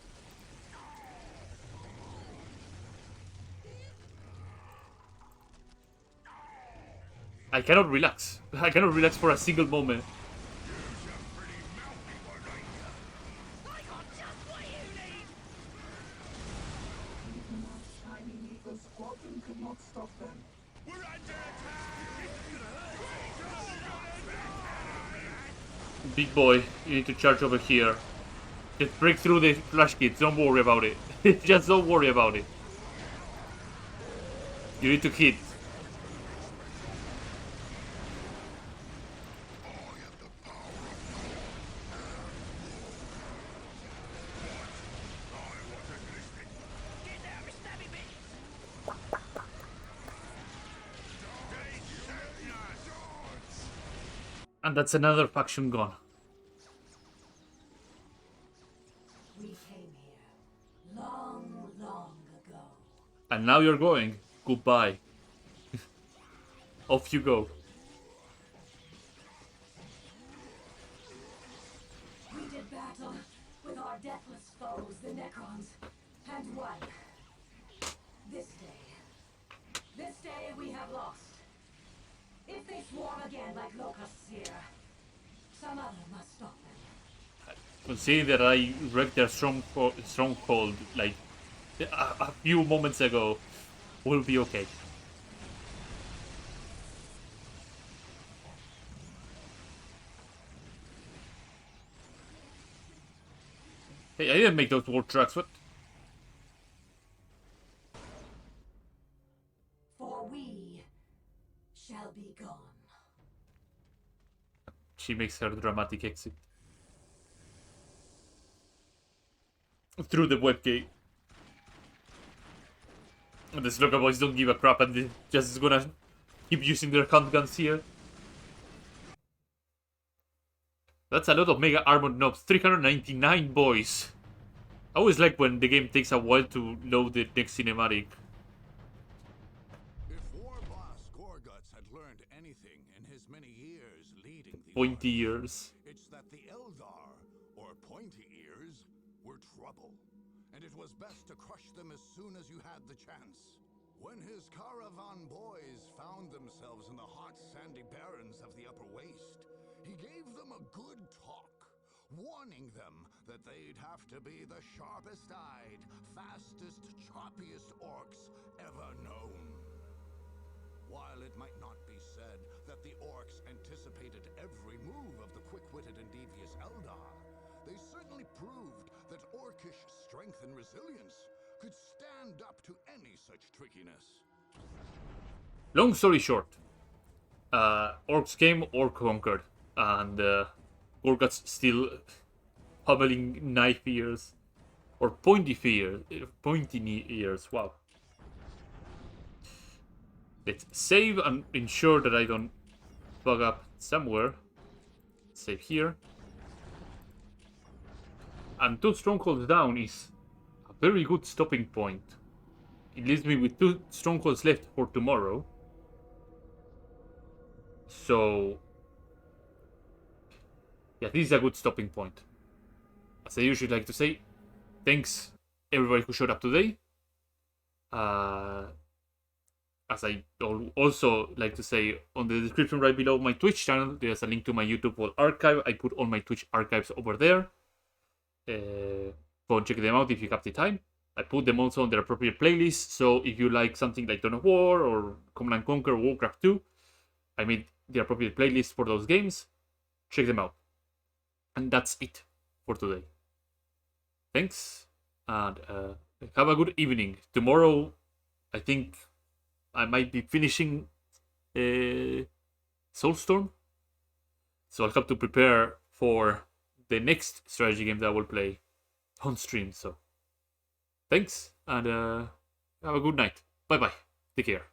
I cannot relax. I cannot relax for a single moment. I got just what you need! Even our Shining Eagle squadron could not stop them. We're under attack! Big boy, you need to charge over here. Just break through the flash kits, don't worry about it. Just don't worry about it. You need to hit. And that's another faction gone. We came here long, long ago. And now you're going. Goodbye. Off you go. We did battle with our deathless foes, the Necrons, and won. This day we have lost. If they swarm again like locusts here, some other must stop them. Considering that I wrecked their stronghold like a few moments ago, we'll be okay. Hey, I didn't make those war tracks, what? For we shall be gone. She makes her dramatic exit. Through the webgate. And the Slugger boys don't give a crap and they're just gonna keep using their handguns here. That's a lot of mega armored knobs. 399 boys. I always like when the game takes a while to load the next cinematic. If War Boss Gorguts had learned anything in his many years leading the Pointy Army, ears. it's that the Eldar, or pointy ears, were trouble, and it was best to crush them as soon as you had the chance. When his caravan boys found themselves in the hot sandy barrens of the Upper Waste, he gave them a good talk, warning them that they'd have to be the sharpest-eyed, fastest, choppiest orcs ever known. While it might not be said that the orcs anticipated every move of the quick-witted and devious Eldar, they certainly proved that orcish strength and resilience could stand up to any such trickiness. Long story short, orcs came, orc conquered, and Gorguts still pummeling knife ears or pointy ears. Wow. Let's save and ensure that I don't bug up somewhere. Save here. And 2 strongholds down is a very good stopping point. It leaves me with 2 strongholds left for tomorrow. So, yeah, this is a good stopping point. As I usually like to say, thanks everybody who showed up today. As I also like to say, on the description right below my Twitch channel, there's a link to my YouTube wall archive. I put all my Twitch archives over there. Go and check them out if you have the time. I put them also on their appropriate playlists, so if you like something like Dawn of War or Command & Conquer or Warcraft 2, I made the appropriate playlist for those games. Check them out. And that's it for today. Thanks, and have a good evening. Tomorrow, I think I might be finishing Soulstorm, so I'll have to prepare for the next strategy game that I will play on stream. So, thanks, and have a good night. Bye bye. Take care.